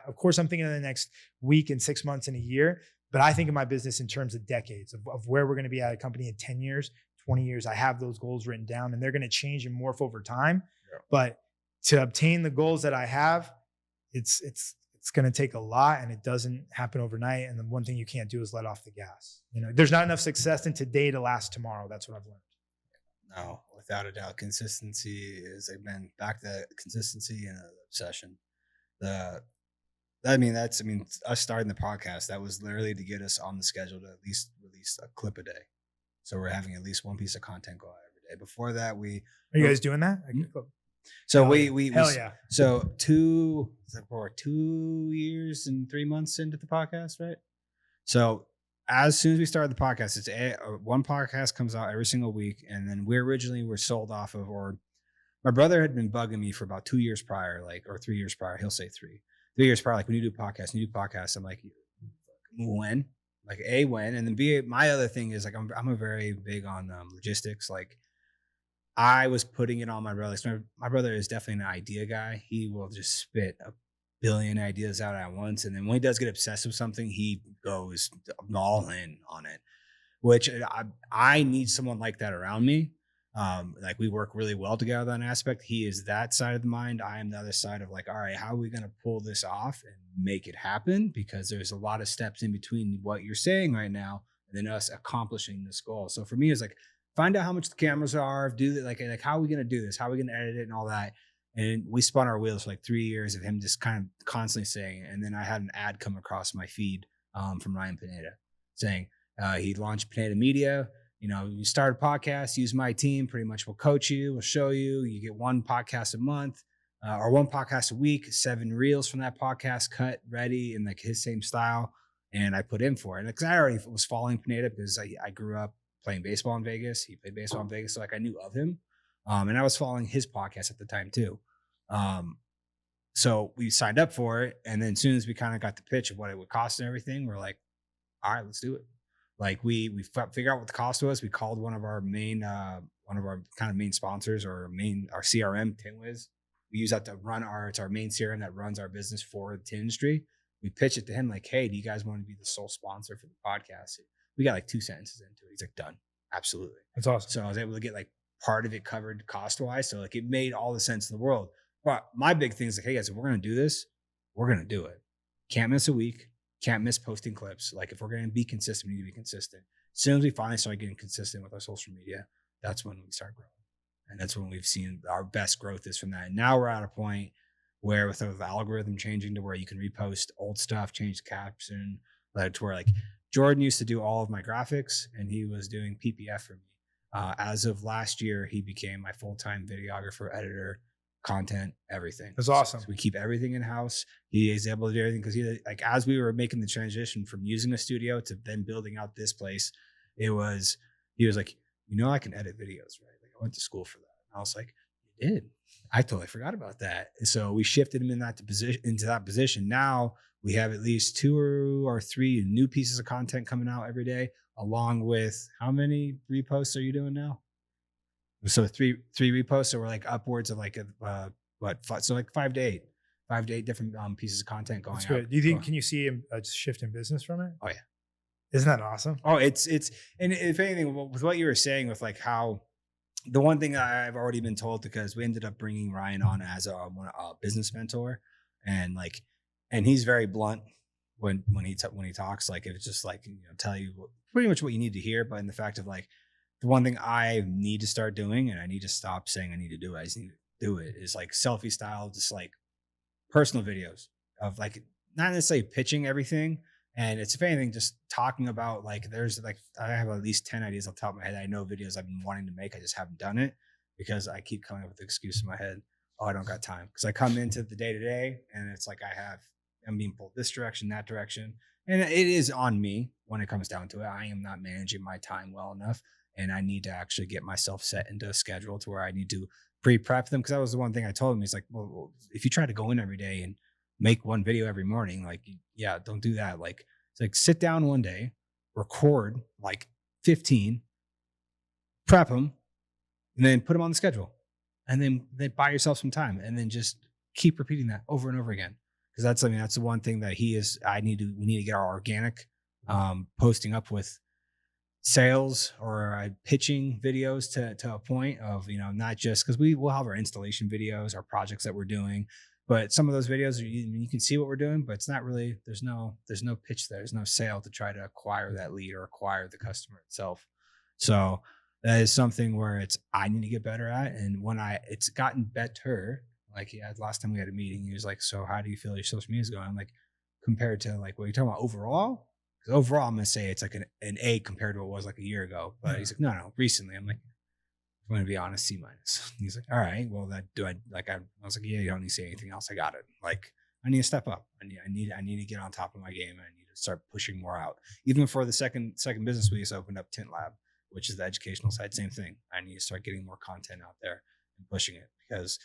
of course, I'm thinking in the next week and 6 months and a year, but I think of my business in terms of decades of where we're going to be at a company in 10 years, 20 years. I have those goals written down and they're going to change and morph over time. Yeah. But to obtain the goals that I have, it's it's going to take a lot and it doesn't happen overnight. And the one thing you can't do is let off the gas. You know, there's not enough success in today to last tomorrow. That's what I've learned. No, without a doubt, consistency is, again, back to consistency and obsession. Us starting the podcast, that was literally to get us on the schedule to at least release a clip a day. So we're having at least one piece of content go out every day. Before that, are you guys doing that? So hell yeah. So 2 years and 3 months into the podcast, right? So as soon as we started the podcast, it's one podcast comes out every single week. And then we originally were sold off of, or my brother had been bugging me for about 2 years prior, or 3 years prior. He'll say 3 years prior, like, when you do podcasts, I'm like, when? Like, A, when? And then B, my other thing is, like, I'm a very big on logistics. Like, I was putting it on my brother. So my brother is definitely an idea guy. He will just spit a billion ideas out at once. And then when he does get obsessed with something, he goes all in on it, which I need someone like that around me. Like, we work really well together on that aspect. He is that side of the mind. I am the other side of, like, all right, how are we going to pull this off and make it happen? Because there's a lot of steps in between what you're saying right now and then us accomplishing this goal. So for me, it's like, find out how much the cameras are, do that, like how are we going to do this? How are we going to edit it and all that? And we spun our wheels for like 3 years of him just kind of constantly saying it. And then I had an ad come across my feed from Ryan Pineda saying he launched Pineda Media. You know, you start a podcast, use my team, pretty much we'll coach you, we'll show you, you get one podcast a month or one podcast a week, 7 reels from that podcast cut ready in like his same style. And I put in for it. And because I already was following Pineda because I grew up playing baseball in Vegas. He played baseball in Vegas. So like I knew of him. And I was following his podcast at the time too. So we signed up for it. And then as soon as we kind of got the pitch of what it would cost and everything, we're like, all right, let's do it. Like we figured out what the cost was. We called one of our main sponsors or our CRM, Tinwiz. We use that to run it's our main CRM that runs our business for the tin industry. We pitched it to him like, hey, do you guys want to be the sole sponsor for the podcast? We got like 2 sentences into it. He's like, done. Absolutely. That's awesome. So I was able to get like part of it covered cost wise. So like it made all the sense in the world. But my big thing is like, hey guys, if we're going to do this, we're going to do it. Can't miss a week. Can't miss posting clips. Like if we're going to be consistent, we need to be consistent. As soon as we finally start getting consistent with our social media, that's when we start growing. And that's when we've seen our best growth is from that. And now we're at a point where with the algorithm changing to where you can repost old stuff, change the caption, to where like Jordan used to do all of my graphics and he was doing PPF for me. As of last year, he became my full-time videographer, editor, content, everything. That's awesome. So we keep everything in house. He is able to do everything because like as we were making the transition from using a studio to then building out this place, he was like, I can edit videos, right? Like I went to school for that. And I was like, you did? I totally forgot about that. And so we shifted him into that position. Now we have at least 2 or 3 new pieces of content coming out every day, along with how many reposts are you doing now? So 3 reposts. So we're like upwards of like so like 5 to 8 different pieces of content going out. Do you think, can you see a shift in business from it? Oh yeah. Isn't that awesome? Oh, it's, and if anything, with what you were saying with like how the one thing I've already been told, because we ended up bringing Ryan on as a business mentor, and he's very blunt when he talks. Like it's just like tell you pretty much what you need to hear. But in the fact of like the one thing I need to start doing, and I need to stop saying I need to do it, I just need to do it, is like selfie style, just like personal videos of like not necessarily pitching everything. And it's, if anything, just talking about like, there's like, I have at least 10 ideas on top of my head. I know videos I've been wanting to make. I just haven't done it because I keep coming up with the excuse in my head. Oh, I don't got time. Because I come into the day to day and it's like, I'm being pulled this direction, that direction. And it is on me when it comes down to it. I am not managing my time well enough. And I need to actually get myself set into a schedule to where I need to pre-prep them. Because that was the one thing I told him. He's like, well, if you try to go in every day and make one video every morning, like, yeah, don't do that. Like, it's like sit down one day, record like 15, prep them, and then put them on the schedule, and then buy yourself some time, and then just keep repeating that over and over again. Because that's the one thing that we need to get our organic posting up with sales or pitching videos to a point of, not just because we will have our installation videos, our projects that we're doing. But some of those videos, you can see what we're doing, but it's not really, there's no pitch there. There's no sale to try to acquire that lead or acquire the customer itself. So that is something where I need to get better at. And when it's gotten better, like last time we had a meeting, he was like, so how do you feel your social media is going? I'm like, compared to like what you're talking about overall? Because overall, I'm going to say it's like an A compared to what it was like a year ago. But he's like, no, recently. I'm like, I'm going to be honest, C-. He's like, all right, well, I was like, yeah, you don't need to say anything else. I got it. Like, I need to step up. I need to get on top of my game. I need to start pushing more out. Even for the second business, we just opened up Tint Lab, which is the educational side. Same thing. I need to start getting more content out there and pushing it, because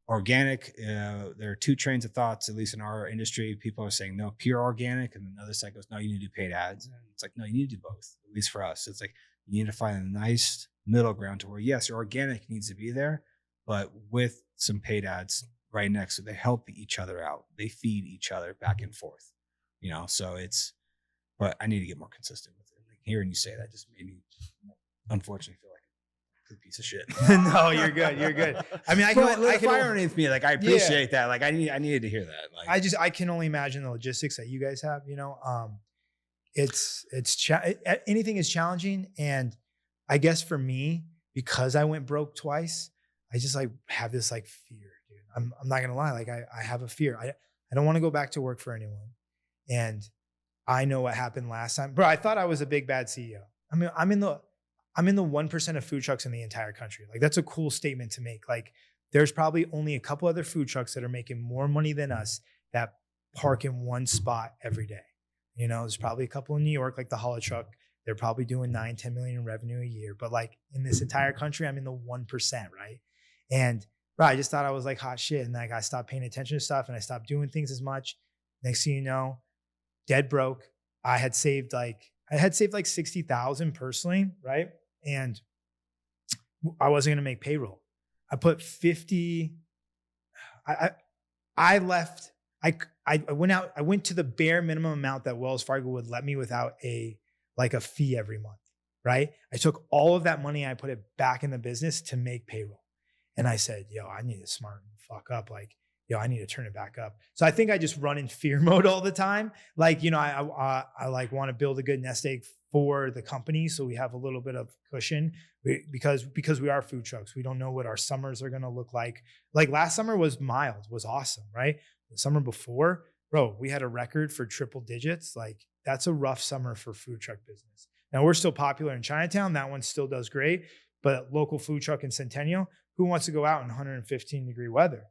organic, there are two trains of thoughts, at least in our industry. People are saying, no, pure organic. And another side goes, no, you need to do paid ads. And it's like, no, you need to do both, at least for us. It's like, you need to find a nice middle ground to where, yes, your organic needs to be there, but with some paid ads right next to it, they help each other out. They feed each other back and forth, so but I need to get more consistent with it. Like, hearing you say that just made me, unfortunately, feel like a piece of shit. No, you're good. You're good. I mean, I can fire underneath me. Like, I appreciate that. Like, I needed to hear that. Like, I can only imagine the logistics that you guys have, anything is challenging. And I guess for me, because I went broke twice, I just like have this like fear, dude. I'm not going to lie. Like I have a fear. I don't want to go back to work for anyone. And I know what happened last time, bro. I thought I was a big bad CEO. I mean, I'm in the 1% of food trucks in the entire country. Like, that's a cool statement to make. Like, there's probably only a couple other food trucks that are making more money than us that park in one spot every day. There's probably a couple in New York, like the Hollow Truck. They're probably doing 9-10 million in revenue a year. But like in this entire country, I'm in the 1%, right? And bro, I just thought I was like hot shit. And like I stopped paying attention to stuff and I stopped doing things as much. Next thing you know, dead broke. I had saved like 60,000 personally, right? And I wasn't going to make payroll. I put 50. I left. I went out. I went to the bare minimum amount that Wells Fargo would let me without a fee every month, right? I took all of that money and I put it back in the business to make payroll. And I said, yo, I need to smarten the fuck up. Like, yo, I need to turn it back up. So I think I just run in fear mode all the time. Like, I like want to build a good nest egg for the company, so we have a little bit of cushion because we are food trucks. We don't know what our summers are going to look like. Like last summer was mild, was awesome, right? The summer before, bro, we had a record for triple digits. Like, that's a rough summer for food truck business. Now we're still popular in Chinatown. That one still does great, but local food truck in Centennial, who wants to go out in 115-degree weather?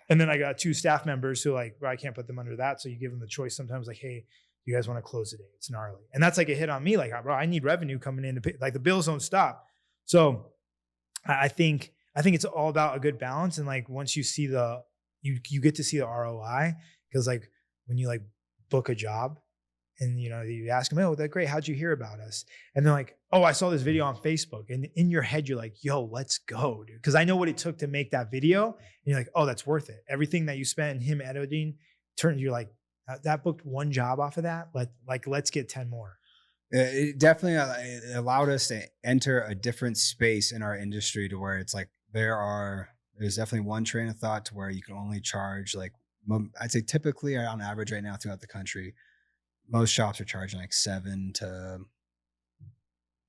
And then I got 2 staff members who like, bro, I can't put them under that. So you give them the choice sometimes, like, hey, you guys want to close today? It's gnarly. And that's like a hit on me. Like, bro, I need revenue coming in to pay. Like, the bills don't stop. So I think it's all about a good balance. And like, once you see you get to see the ROI, because like when you like book a job and you ask them, oh, that's great. How'd you hear about us? And they're like, oh, I saw this video on Facebook. And in your head, you're like, yo, let's go, dude. Because I know what it took to make that video. And you're like, oh, that's worth it. Everything that you spent in him editing, you're like, that booked one job off of that. Let's get 10 more. It definitely allowed us to enter a different space in our industry to where it's like there's definitely one train of thought to where you can only charge, like, I'd say typically on average right now throughout the country, most shops are charging like $7 to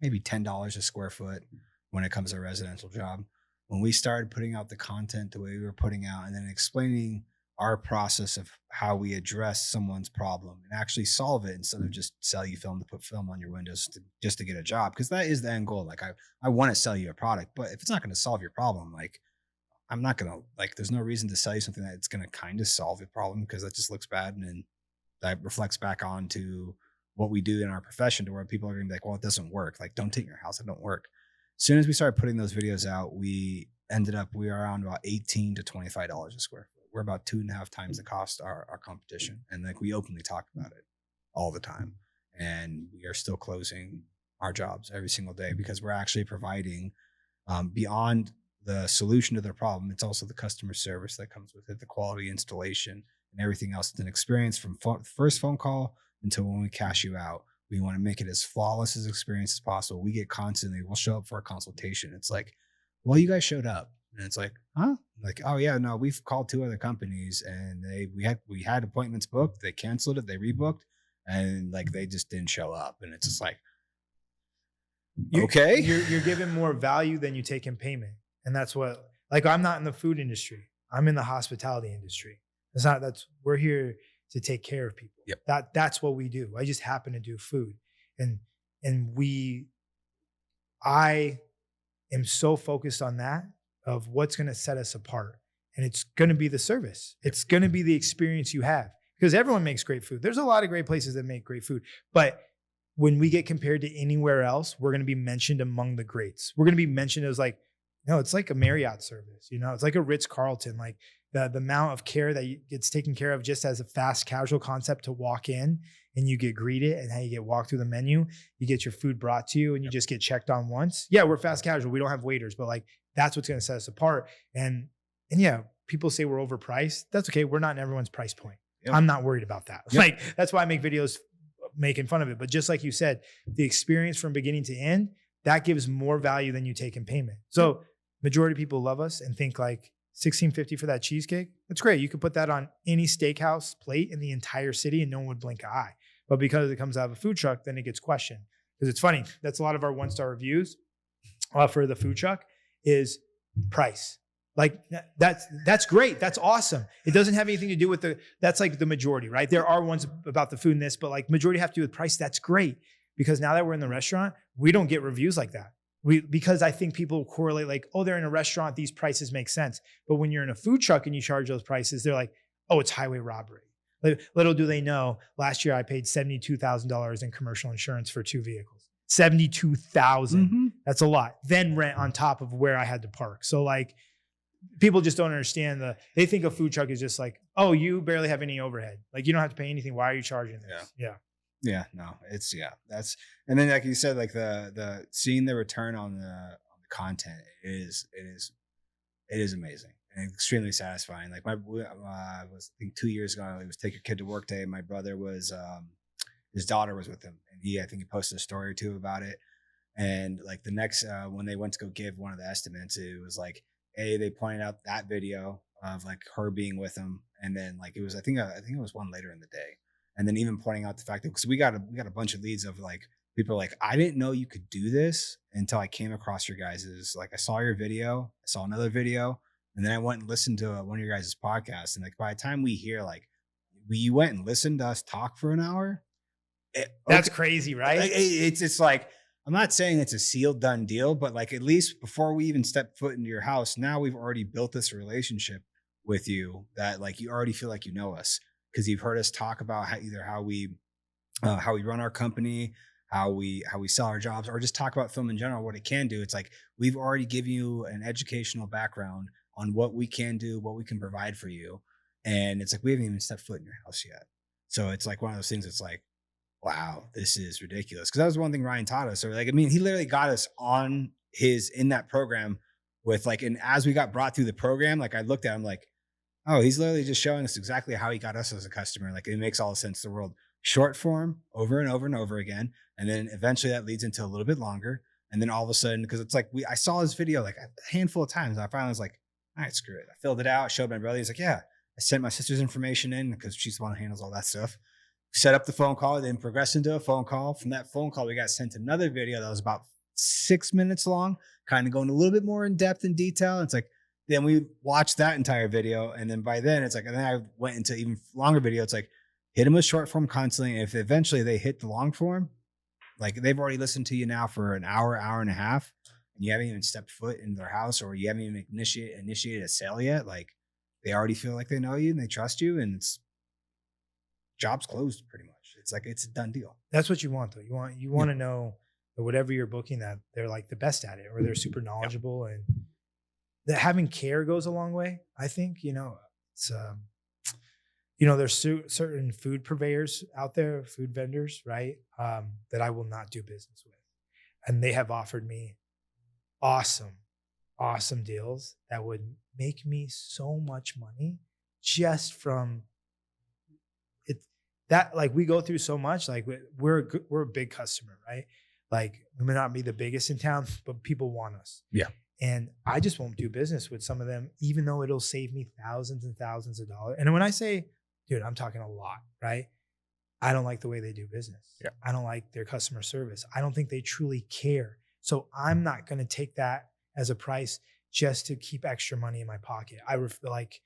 maybe $10 a square foot when it comes to a residential job. When we started putting out the content the way we were putting out and then explaining our process of how we address someone's problem and actually solve it instead of just sell you film to put film on your windows just to get a job. Because that is the end goal. Like, I want to sell you a product, but if it's not going to solve your problem, like, I'm not going to, like, there's no reason to sell you something that's going to kind of solve your problem, because that just looks bad. And then that reflects back onto what we do in our profession, to where people are going to be like, well, it doesn't work. Like, don't take your house. It don't work. As soon as we started putting those videos out, we are around about $18 to $25 a square foot. We're about 2.5 times the cost our competition. And like, we openly talk about it all the time. And we are still closing our jobs every single day, because we're actually providing beyond the solution to their problem. It's also the customer service that comes with it, the quality installation and everything else. It's an experience from first phone call until when we cash you out. We want to make it as flawless as experience as possible. We get constantly, we'll show up for a consultation. It's like, well, you guys showed up. And it's like, huh? Like, oh yeah, no, we've called 2 other companies and we had appointments booked. They canceled it. They rebooked, and like they just didn't show up. And it's just like, okay, you're giving more value than you take in payment, and that's what. Like, I'm not in the food industry. I'm in the hospitality industry. We're here to take care of people. Yep. That's what we do. I just happen to do food, and I am so focused on that of what's going to set us apart. And it's going to be the service. It's going to be the experience you have, because everyone makes great food. There's a lot of great places that make great food, but when we get compared to anywhere else, we're going to be mentioned among the greats. We're going to be mentioned as like, no, it's like a Marriott service, it's like a Ritz-Carlton, like the amount of care that gets taken care of just as a fast casual concept to walk in and you get greeted, and how you get walked through the menu, you get your food brought to you, and you just get checked on once. Yeah, we're fast casual. We don't have waiters, but like, that's what's going to set us apart. And yeah, people say we're overpriced. That's okay. We're not in everyone's price point. Yep. I'm not worried about that. Yep. Like, that's why I make videos making fun of it. But just like you said, the experience from beginning to end, that gives more value than you take in payment. So majority of people love us and think like $16.50 for that cheesecake. That's great. You could put that on any steakhouse plate in the entire city and no one would blink an eye. But because it comes out of a food truck, then it gets questioned. Because it's funny. That's a lot of our 1-star reviews for the food truck is price. Like, that's great. That's awesome. It doesn't have anything to do with that's like the majority, right? There are ones about the food and this, but like majority have to do with price. That's great. Because now that we're in the restaurant, we don't get reviews like that. Because I think people correlate like, oh, they're in a restaurant, these prices make sense. But when you're in a food truck and you charge those prices, they're like, oh, it's highway robbery. Like, little do they know, last year I paid $72,000 in commercial insurance for 2 vehicles. $72,000. Mm-hmm. That's a lot. Then rent on top of where I had to park. So like, people just don't understand they think a food truck is just like, oh, you barely have any overhead. Like, you don't have to pay anything. Why are you charging this? Yeah, no, that's, and then like you said, like the seeing the return on the content is amazing and extremely satisfying. Like I was, I think 2 years ago, it was take your kid to work day. My brother was, his daughter was with him, and I think he posted a story or 2 about it. And like the next, when they went to go give one of the estimates, it was like, they pointed out that video of like her being with him. And then like, it was, I think it was one later in the day. And then even pointing out the fact that, because we got a bunch of leads of like, people are like, I didn't know you could do this until I came across your guys's, like I saw your video, I saw another video, and then I went and listened to one of your guys' podcasts. And like, by the time we hear like, you went and listened to us talk for an hour. That's crazy, right? It's like, I'm not saying it's a sealed done deal, but like, at least before we even step foot into your house, now we've already built this relationship with you that like, you already feel like you know us, because you've heard us talk about how we run our company, how we sell our jobs, or just talk about film in general, what it can do. It's like, we've already given you an educational background on what we can do, what we can provide for you. And it's like, we haven't even stepped foot in your house yet. So it's like one of those things. It's like, wow, this is ridiculous. Cause that was one thing Ryan taught us. Or like, I mean, he literally got us in that program with like, and as we got brought through the program, like I looked at him like, oh, he's literally just showing us exactly how he got us as a customer. Like, it makes all the sense in the world. Short form over and over and over again. And then eventually that leads into a little bit longer. And then all of a sudden, because it's like, I saw his video like a handful of times. And I finally was like, all right, screw it. I filled it out, showed my brother. He's like, yeah, I sent my sister's information in because she's the one who handles all that stuff. Set up the phone call, then progressed into a phone call. From that phone call, we got sent another video that was about 6 minutes long, kind of going a little bit more in depth and detail. And it's like, then we watched that entire video. And then by then it's like, and then I went into even longer video. It's like, hit them with short form constantly. And if eventually they hit the long form, like they've already listened to you now for an hour, hour and a half, and you haven't even stepped foot in their house, or you haven't even initiated a sale yet. Like, they already feel like they know you and they trust you, and it's job's closed pretty much. It's like, it's a done deal. That's what you want though. You want to know that whatever you're booking, that they're like the best at it, or they're super knowledgeable, and that having care goes a long way. I think, it's, there's certain food purveyors out there, food vendors, right? That I will not do business with. And they have offered me awesome deals that would make me so much money just from it. That, like, we go through so much, like we're a big customer, right? Like, we may not be the biggest in town, but people want us. Yeah. And I just won't do business with some of them, even though it'll save me thousands and thousands of dollars. And when I say, dude, I'm talking a lot, right? I don't like the way they do business. Yeah. I don't like their customer service. I don't think they truly care. So I'm not going to take that as a price just to keep extra money in my pocket. I feel like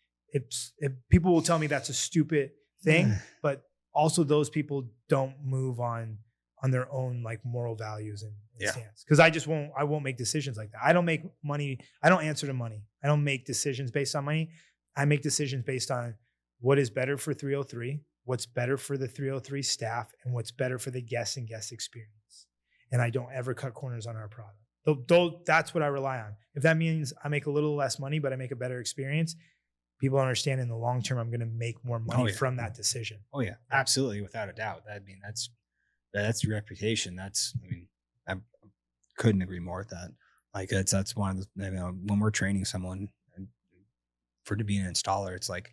people will tell me that's a stupid thing, but also those people don't move on their own like moral values and stance. Cause I won't make decisions like that. I don't make money. I don't answer to money. I don't make decisions based on money. I make decisions based on what is better for 303, what's better for the 303 staff, and what's better for the guests and guest experience. And I don't ever cut corners on our product. Though that's what I rely on. If that means I make a little less money, but I make a better experience, people understand in the long term, I'm going to make more money from that decision. Oh yeah, absolutely. Without a doubt. That's your reputation. I couldn't agree more with that. Like that's one of the, when we're training someone to be an installer, it's like,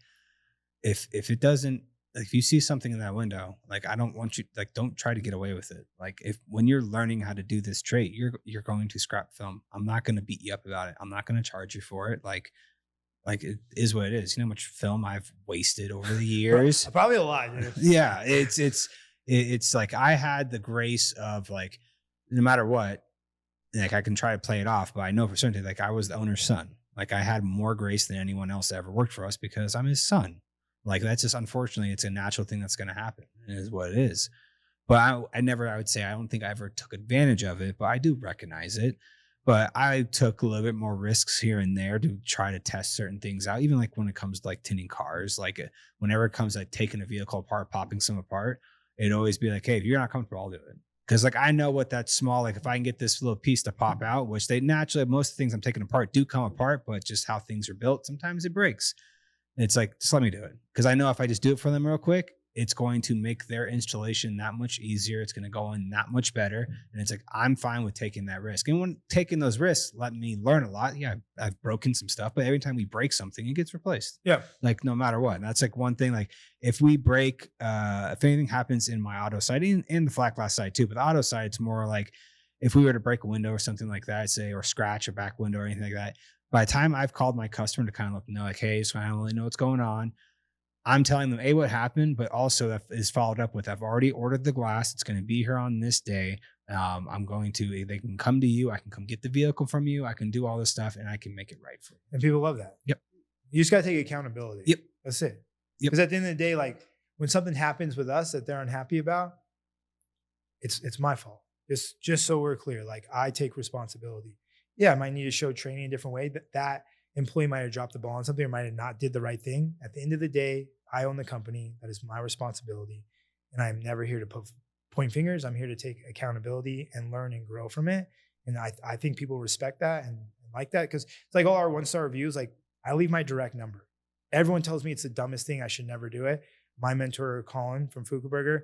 if it doesn't, like if you see something in that window, like I don't want you, like don't try to get away with it. Like when you're learning how to do this trait, you're going to scrap film. I'm not going to beat you up about it. I'm not going to charge you for it. Like it is what it is. You know how much film I've wasted over the years? Probably a lot, dude. Yeah. It's like I had the grace of like, no matter what, like I can try to play it off, but I know for certain, like I was the owner's son. Like I had more grace than anyone else that ever worked for us because I'm his son. Like that's just, unfortunately, it's a natural thing that's going to happen. It is what it is. But I would say, I don't think I ever took advantage of it, but I do recognize it. But I took a little bit more risks here and there to try to test certain things out. Even like when it comes to like tinting cars, like whenever it comes to like taking a vehicle apart, popping some apart, it'd always be like, hey, if you're not comfortable, I'll do it. Cause like, I know what that small, like if I can get this little piece to pop out, which they naturally, most of the things I'm taking apart do come apart, but just how things are built, sometimes it breaks. It's like, just let me do it. Cause I know if I just do it for them real quick, it's going to make their installation that much easier. It's going to go in that much better. And it's like, I'm fine with taking that risk. And when taking those risks, let me learn a lot. Yeah, I've broken some stuff, but every time we break something, it gets replaced. Yeah. Like no matter what. And that's like one thing, like if we break, if anything happens in my auto side, in the flat glass side too, but the auto side, it's more like if we were to break a window or something like that, say, or scratch a back window or anything like that, by the time I've called my customer to kind of let them know, like, hey, so I don't really know what's going on, I'm telling them, what happened, but also that is followed up with, I've already ordered the glass. It's going to be here on this day. They can come to you. I can come get the vehicle from you. I can do all this stuff and I can make it right for you. And people love that. Yep. You just got to take accountability. Yep. That's it. Yep. Because at the end of the day, like when something happens with us that they're unhappy about, it's my fault. Just so we're clear, like I take responsibility. Yeah, I might need to show training a different way, but that employee might have dropped the ball on something or might have not did the right thing. At the end of the day, I own the company. That is my responsibility. And I'm never here to point fingers. I'm here to take accountability and learn and grow from it. And I think people respect that and like that because it's like all our 1-star reviews, like I leave my direct number. Everyone tells me it's the dumbest thing. I should never do it. My mentor, Colin from Fukuburger,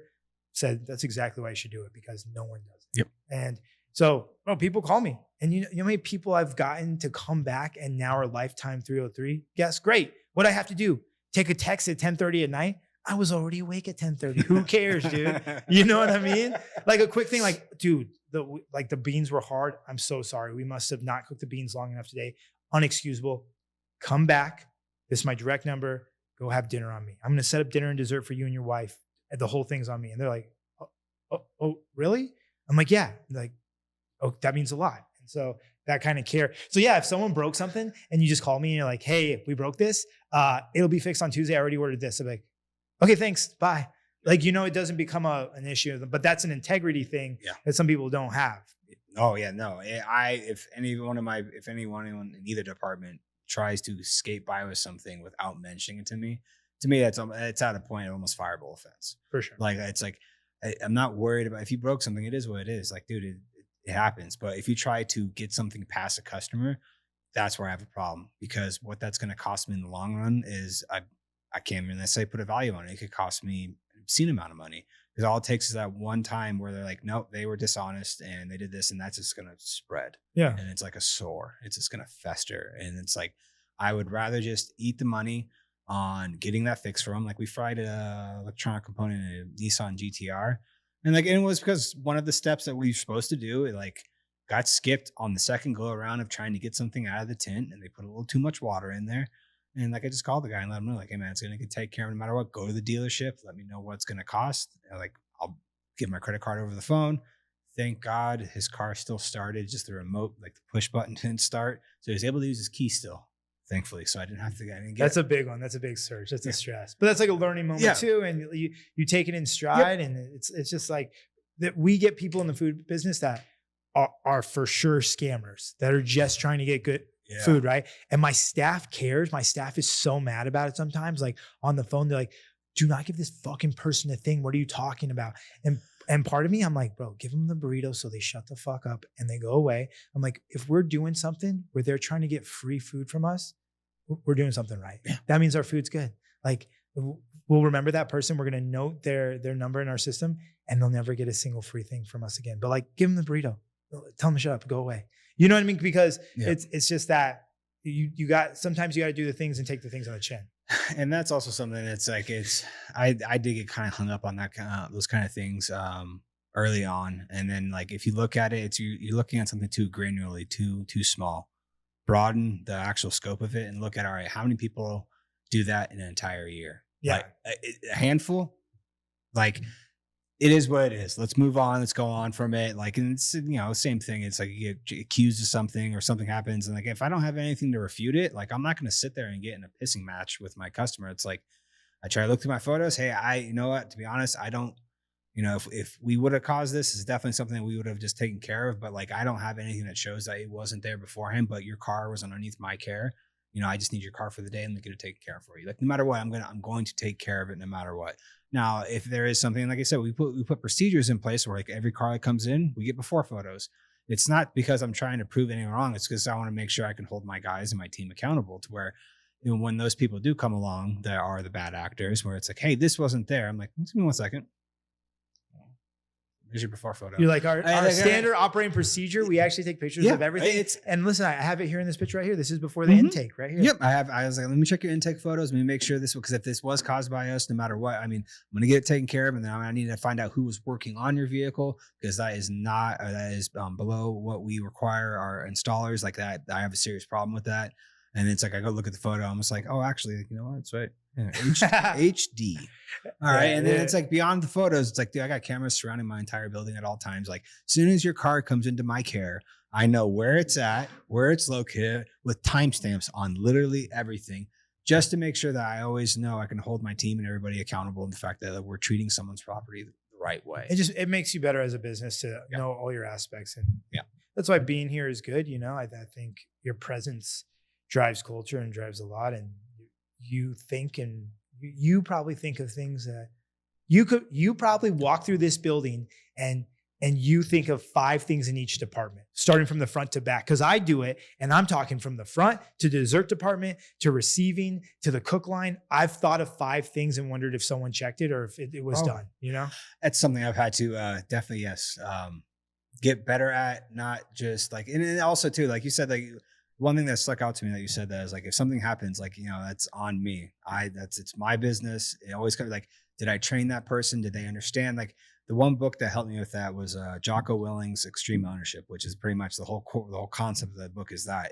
said that's exactly why you should do it because no one does it. Yep. And so people call me. And you know how many people I've gotten to come back and now are lifetime 303 guests? Great. What I have to do? Take a text at 10:30 at night. I was already awake at 10:30. Who cares, dude? You know what I mean? Like a quick thing, like, dude, the beans were hard. I'm so sorry. We must have not cooked the beans long enough today. Unexcusable. Come back. This is my direct number. Go have dinner on me. I'm going to set up dinner and dessert for you and your wife. And the whole thing's on me. And they're like, oh, really? I'm like, yeah. They're like, oh, that means a lot. And so that kind of care. So yeah, if someone broke something and you just call me and you're like, hey, we broke this, it'll be fixed on Tuesday. I already ordered this. I'm like, okay, thanks. Bye. Like, it doesn't become an issue, but that's an integrity thing that some people don't have. Oh yeah, no. If anyone in either department tries to skate by with something without mentioning it to me, it's at a point of almost fireable offense. For sure. Like it's like, I'm not worried about if you broke something, it is what it is. Like, dude, it happens. But if you try to get something past a customer, that's where I have a problem because what that's going to cost me in the long run is I can't even necessarily put a value on it. It could cost me an obscene amount of money because all it takes is that one time where they're like, nope, they were dishonest and they did this and that's just going to spread. Yeah. And it's like a sore. It's just going to fester. And it's like, I would rather just eat the money on getting that fixed for them. Like we fried an electronic component in a Nissan GTR. And it was because one of the steps that we were supposed to do, got skipped on the second go around of trying to get something out of the tint, and they put a little too much water in there. And like, I just called the guy and let him know, like, hey man, it's going to get taken care of no matter what. Go to the dealership. Let me know what it's going to cost. And like, I'll give my credit card over the phone. Thank God his car still started. Just the remote, like the push button didn't start. So he was able to use his key still, thankfully. So I didn't have to get. That's a big one. That's a big surge. That's a stress. But that's like a learning moment too. And you take it in stride, and it's just like that. We get people in the food business that are for sure scammers that are just trying to get good food, right? And my staff cares. My staff is so mad about it sometimes. Like on the phone, they're like, do not give this fucking person a thing. What are you talking about? And part of me, I'm like, bro, give them the burrito so they shut the fuck up and they go away. I'm like, if we're doing something where they're trying to get free food from us, we're doing something right. Yeah. That means our food's good. Like, we'll remember that person. We're going to note their number in our system, and they'll never get a single free thing from us again. But like, give them the burrito. Tell them to shut up, go away. You know what I mean? Because it's just that sometimes you got to do the things and take the things on the chin. And that's also something that's like, I did get kind of hung up on that those kind of things early on. And then like, if you look at it, you're looking at something too granularly, too small. Broaden the actual scope of it and look at, all right, how many people do that in an entire year? Yeah. Like a handful. Like, it is what it is. Let's move on. Let's go on from it. Like, and it's, same thing. It's like you get accused of something or something happens. And like, if I don't have anything to refute it, like, I'm not going to sit there and get in a pissing match with my customer. It's like, I try to look through my photos. Hey, you know what, to be honest, I don't, if we would have caused this, it's definitely something that we would have just taken care of. But like, I don't have anything that shows that it wasn't there beforehand, but your car was underneath my care. I just need your car for the day and I'm going to take care of it for you. Like, no matter what, I'm going to take care of it no matter what. Now, if there is something, like I said, we put procedures in place where like every car that comes in, we get before photos. It's not because I'm trying to prove anything wrong. It's because I want to make sure I can hold my guys and my team accountable to where, when those people do come along that are the bad actors, where it's like, hey, this wasn't there. I'm like, give me 1 second. Here's your before photo. You're like, our standard operating procedure, we actually take pictures of everything. And listen, I have it here in this picture right here. This is before the intake right here. Yep. I was like, let me check your intake photos. Let me make sure because if this was caused by us, no matter what, I mean, I'm going to get it taken care of. And then I need to find out who was working on your vehicle, because that is below what we require our installers. Like that, I have a serious problem with that. And it's like, I go look at the photo. I'm just like, oh, actually, you know what? It's right. Yeah, HD. All right. And then it's like beyond the photos. It's like, dude, I got cameras surrounding my entire building at all times. Like, as soon as your car comes into my care, I know where it's at, where it's located, with timestamps on literally everything, just to make sure that I always know I can hold my team and everybody accountable in the fact that we're treating someone's property the right way. It makes you better as a business to know all your aspects. And that's why being here is good. I think your presence drives culture and drives a lot. And you think, and you probably think of things that you probably walk through this building and you think of 5 things in each department, starting from the front to back. Cause I do it, and I'm talking from the front to the dessert department, to receiving, to the cook line. I've thought of 5 things and wondered if someone checked it or if it was done, That's something I've had to definitely, get better at, not just like, and also too, like you said, like, one thing that stuck out to me that you said that is like, if something happens, like, that's on me. It's my business. It always comes like, did I train that person? Did they understand? Like, the one book that helped me with that was Jocko Willing's Extreme Ownership, which is pretty much the whole concept of that book is that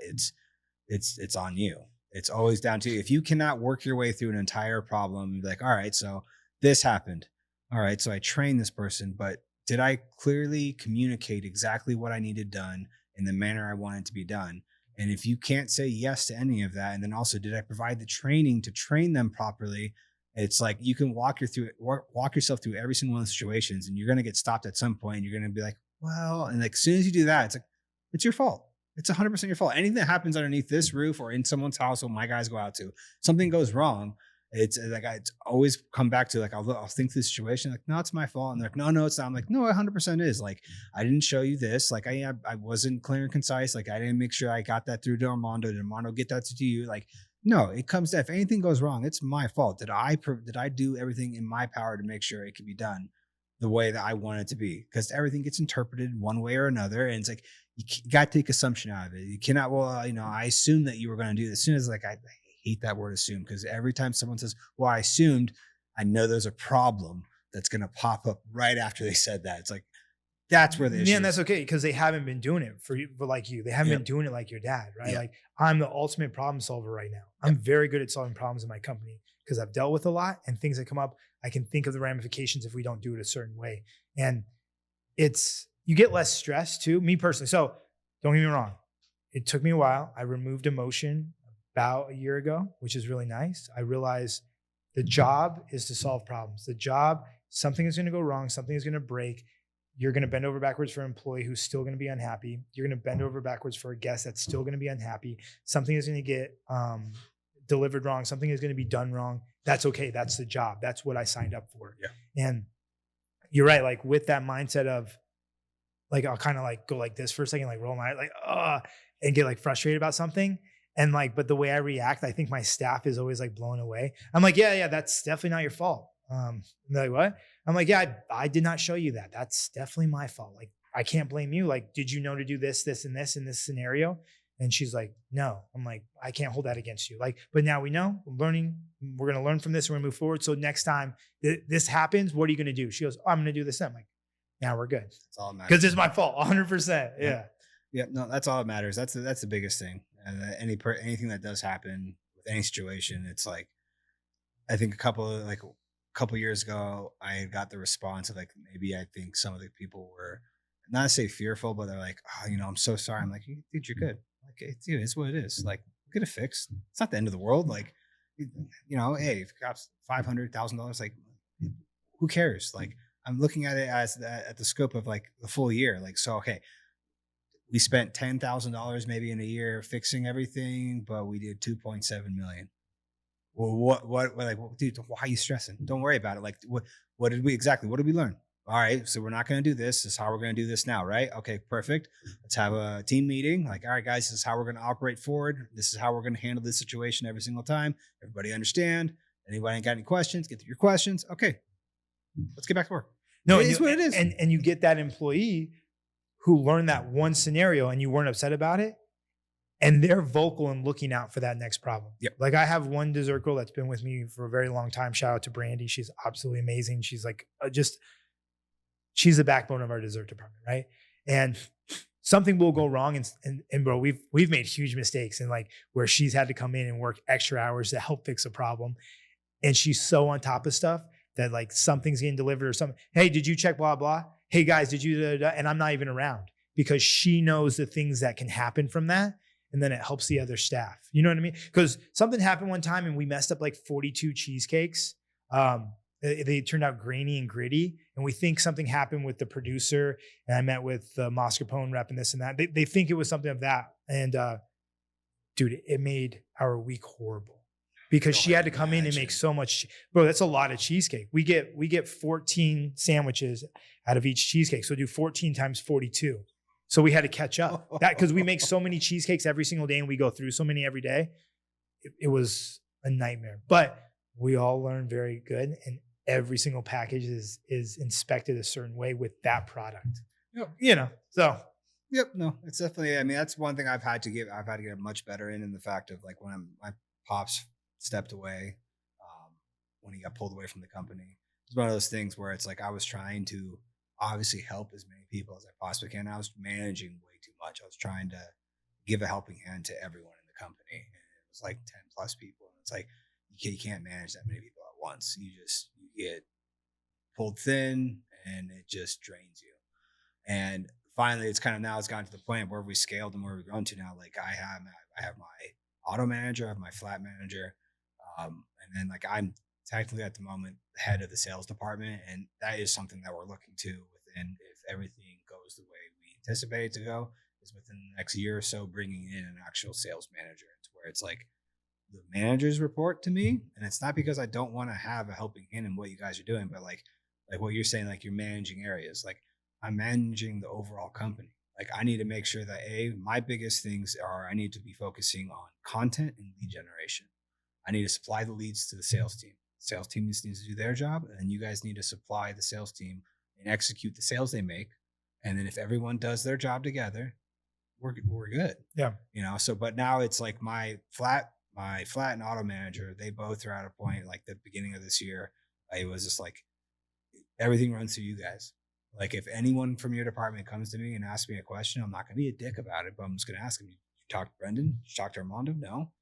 it's on you. It's always down to you. If you cannot work your way through an entire problem, you're like, all right, so this happened. All right, so I trained this person, but did I clearly communicate exactly what I needed done in the manner I wanted to be done? And if you can't say yes to any of that, and then also, did I provide the training to train them properly? It's like, you can walk yourself through every single one of the situations, and you're going to get stopped at some point. And you're going to be like, well, and like, as soon as you do that, it's like, it's your fault. It's 100% your fault. Anything that happens underneath this roof or in someone's house, my guys go out to, something goes wrong. It's like, it's always come back to like, I'll think through the situation, like, no, it's my fault. And they're like, no, it's not. I'm like, no, 100% is. Like, I didn't show you this. Like, I wasn't clear and concise. Like, I didn't make sure I got that through to Armando. Did Armando get that to you? Like, no, it comes to, if anything goes wrong, it's my fault. Did I do everything in my power to make sure it could be done the way that I want it to be? Because everything gets interpreted one way or another. And it's like, you got to take assumption out of it. You cannot, I assumed that you were going to do this. As soon as like, I hate that word assume, because every time someone says, well, I assumed, I know there's a problem that's going to pop up right after they said that. It's like, That's where the issue and is. that's okay because they haven't been doing it for you, but like you, they haven't been doing it like your dad, right? Like I'm the ultimate problem solver right now. I'm very good at solving problems in my company because I've dealt with a lot and things that come up. I can think of the ramifications if we don't do it a certain way, and you get less stress too. Me personally, so don't get me wrong. It took me a while. I removed emotion about a year ago, which is really nice. I realized the job is to solve problems. The job, something is going to go wrong, something is going to break. You're going to bend over backwards for an employee who's still going to be unhappy. You're going to bend over backwards for a guest that's still going to be unhappy. Something is going to get delivered wrong. Something is going to be done wrong. That's okay. That's the job. That's what I signed up for. Yeah. And you're right. Like with that mindset of like, I'll kind of like go like this for a second, like roll my like, and get like frustrated about something. And like, but the way I react, I think my staff is always like blown away. I'm like, yeah, that's definitely not your fault. And they're like, what? I'm like, yeah, I did not show you that. That's definitely my fault. Like, I can't blame you. Like, did you know to do this, this, and this in this scenario? And she's like, no. I'm like, I can't hold that against you. Like, but now we know we're learning. We're going to learn from this. We're going to move forward. So next time this happens, what are you going to do? She goes, I'm going to do this. I'm like, now we're good. That's all that matters. Because it's my fault. 100%. Yeah. Yeah. No, that's all that matters. That's the biggest thing. And anything that does happen with any situation, it's like, I think a couple years ago, I had got the response of like, maybe I think some of the people were not to say fearful, but they're like, oh, I'm so sorry. I'm like, dude, you're good. Like, dude, it's what it is. Like, get it fixed. It's not the end of the world. Like, hey, if it costs $500,000, like, who cares? Like, I'm looking at it as at the scope of like the full year. Like, so, okay, we spent $10,000 maybe in a year fixing everything, but we did 2.7 million. Well, what, like, dude, why are you stressing? Don't worry about it. Like, what did we learn? All right, so we're not going to do this. This is how we're going to do this now, right? Okay, perfect. Let's have a team meeting. Like, all right, guys, this is how we're going to operate forward. This is how we're going to handle this situation every single time. Everybody understand? Anybody ain't got any questions? Get to your questions. Okay, let's get back to work. No, it is what it is. And you get that employee who learned that one scenario and you weren't upset about it. And they're vocal in looking out for that next problem. Yep. Like I have one dessert girl that's been with me for a very long time. Shout out to Brandy. She's absolutely amazing. She's like, she's the backbone of our dessert department. Right. And something will go wrong. And bro, we've made huge mistakes and like where she's had to come in and work extra hours to help fix a problem. And she's so on top of stuff that like something's getting delivered or something. Hey, did you check blah, blah? Hey guys, did you, and I'm not even around because she knows the things that can happen from that. And then it helps the other staff. You know what I mean? Because something happened one time and we messed up like 42 cheesecakes. They turned out grainy and gritty. And we think something happened with the producer. And I met with the mascarpone rep and this and that. They think it was something of that. And dude, it made our week horrible because she had to come in and make so much. Bro, that's a lot of cheesecake. We get 14 sandwiches out of each cheesecake. So do 14 times 42. So we had to catch up that because we make so many cheesecakes every single day and we go through so many every day. It was a nightmare, but we all learned very good. And every single package is inspected a certain way with that product. Yep. So. Yep. No, it's definitely, I mean, that's one thing I've had to get much better in the fact of like when my pops stepped away, when he got pulled away from the company, it's one of those things where it's like, I was trying to obviously help as many people as I possibly can. I was managing way too much. I was trying to give a helping hand to everyone in the company. And it was like 10 plus people. And it's like, you can't manage that many people at once. You get pulled thin and it just drains you. And finally it's gotten to the point where we scaled and where we've grown to now. Like I have my auto manager, I have my flat manager. And then like I'm technically at the moment the head of the sales department, and that is something that we're looking to within, if everything goes the way we anticipate it to go, is within the next year or so bringing in an actual sales manager to where it's like the managers report to me. And it's not because I don't want to have a helping hand in what you guys are doing, but like what you're saying, like you're managing areas, like I'm managing the overall company. Like I need to make sure that my biggest things are I need to be focusing on content and lead generation. I need to supply the leads to the sales team. Sales team needs to do their job, and you guys need to supply the sales team and execute the sales they make. And then if everyone does their job together, we're good. Yeah. So, but now it's like my flat and auto manager, they both are at a point like the beginning of this year. It was just like everything runs through you guys. Like if anyone from your department comes to me and asks me a question, I'm not going to be a dick about it, but I'm just going to ask them, you talk to Brendan? Did you talk to Armando? No.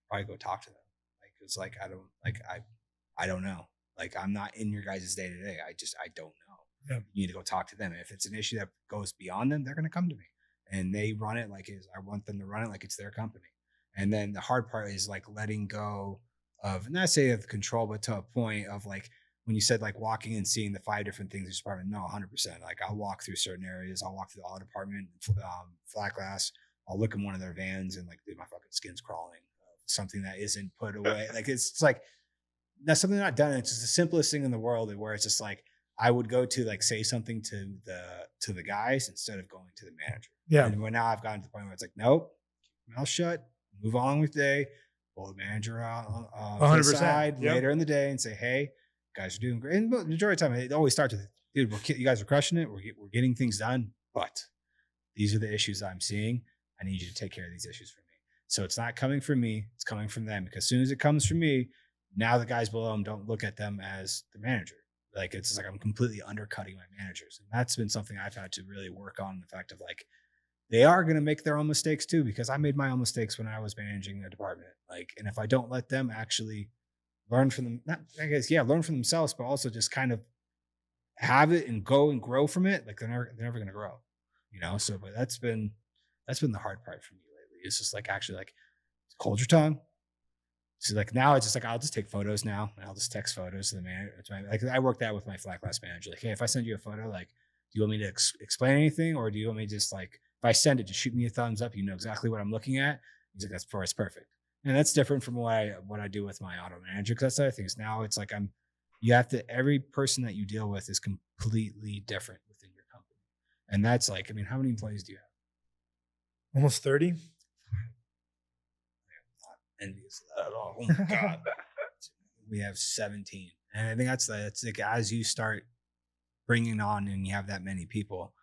Probably go talk to them. Like, it's like, I don't know. Like, I'm not in your guys' day to day. I don't know. Yeah. You need to go talk to them. And if it's an issue that goes beyond them, they're going to come to me, and they run it I want them to run it like it's their company. And then the hard part is like letting go of, not say of control, but to a point of like, when you said like walking and seeing the 5 different things in your department, no, 100%. Like I'll walk through certain areas. I'll walk through the audit department, flat glass. I'll look in one of their vans and like, dude, my fucking skin's crawling. Something that isn't put away. Like it's like, that's something not done. It's just the simplest thing in the world, where it's just like, I would go to like say something to the guys instead of going to the manager. Yeah. And now I've gotten to the point where it's like, nope, mouth shut, move on with the day, pull the manager out to the side later in the day and say, hey, guys are doing great. And the majority of the time, it always starts with, dude, you guys are crushing it. We're getting things done, but these are the issues I'm seeing. I need you to take care of these issues for me. So it's not coming from me, it's coming from them. Because as soon as it comes from me, now the guys below them don't look at them as the manager. Like it's like I'm completely undercutting my managers. And that's been something I've had to really work on, the fact of like, they are going to make their own mistakes too, because I made my own mistakes when I was managing a department. Like, and if I don't let them actually learn from them, learn from themselves, but also just kind of have it and go and grow from it, like they're never going to grow, So, but that's been the hard part for me lately. It's just like, actually like, hold your tongue. So like now it's just like, I'll just take photos now and I'll just text photos to the manager. Like I work that with my flat glass manager. Like, hey, if I send you a photo, like, do you want me to explain anything? Or do you want me to just like, if I send it, just shoot me a thumbs up, you know exactly what I'm looking at. He's like, it's perfect. And that's different from what I do with my auto manager. Cause that's the other thing is now it's like every person that you deal with is completely different within your company. And that's like, I mean, how many employees do you have? Almost 30. I'm not envious of that at all. Oh my God. We have 17. And I think that's like, as you start bringing on and you have that many people,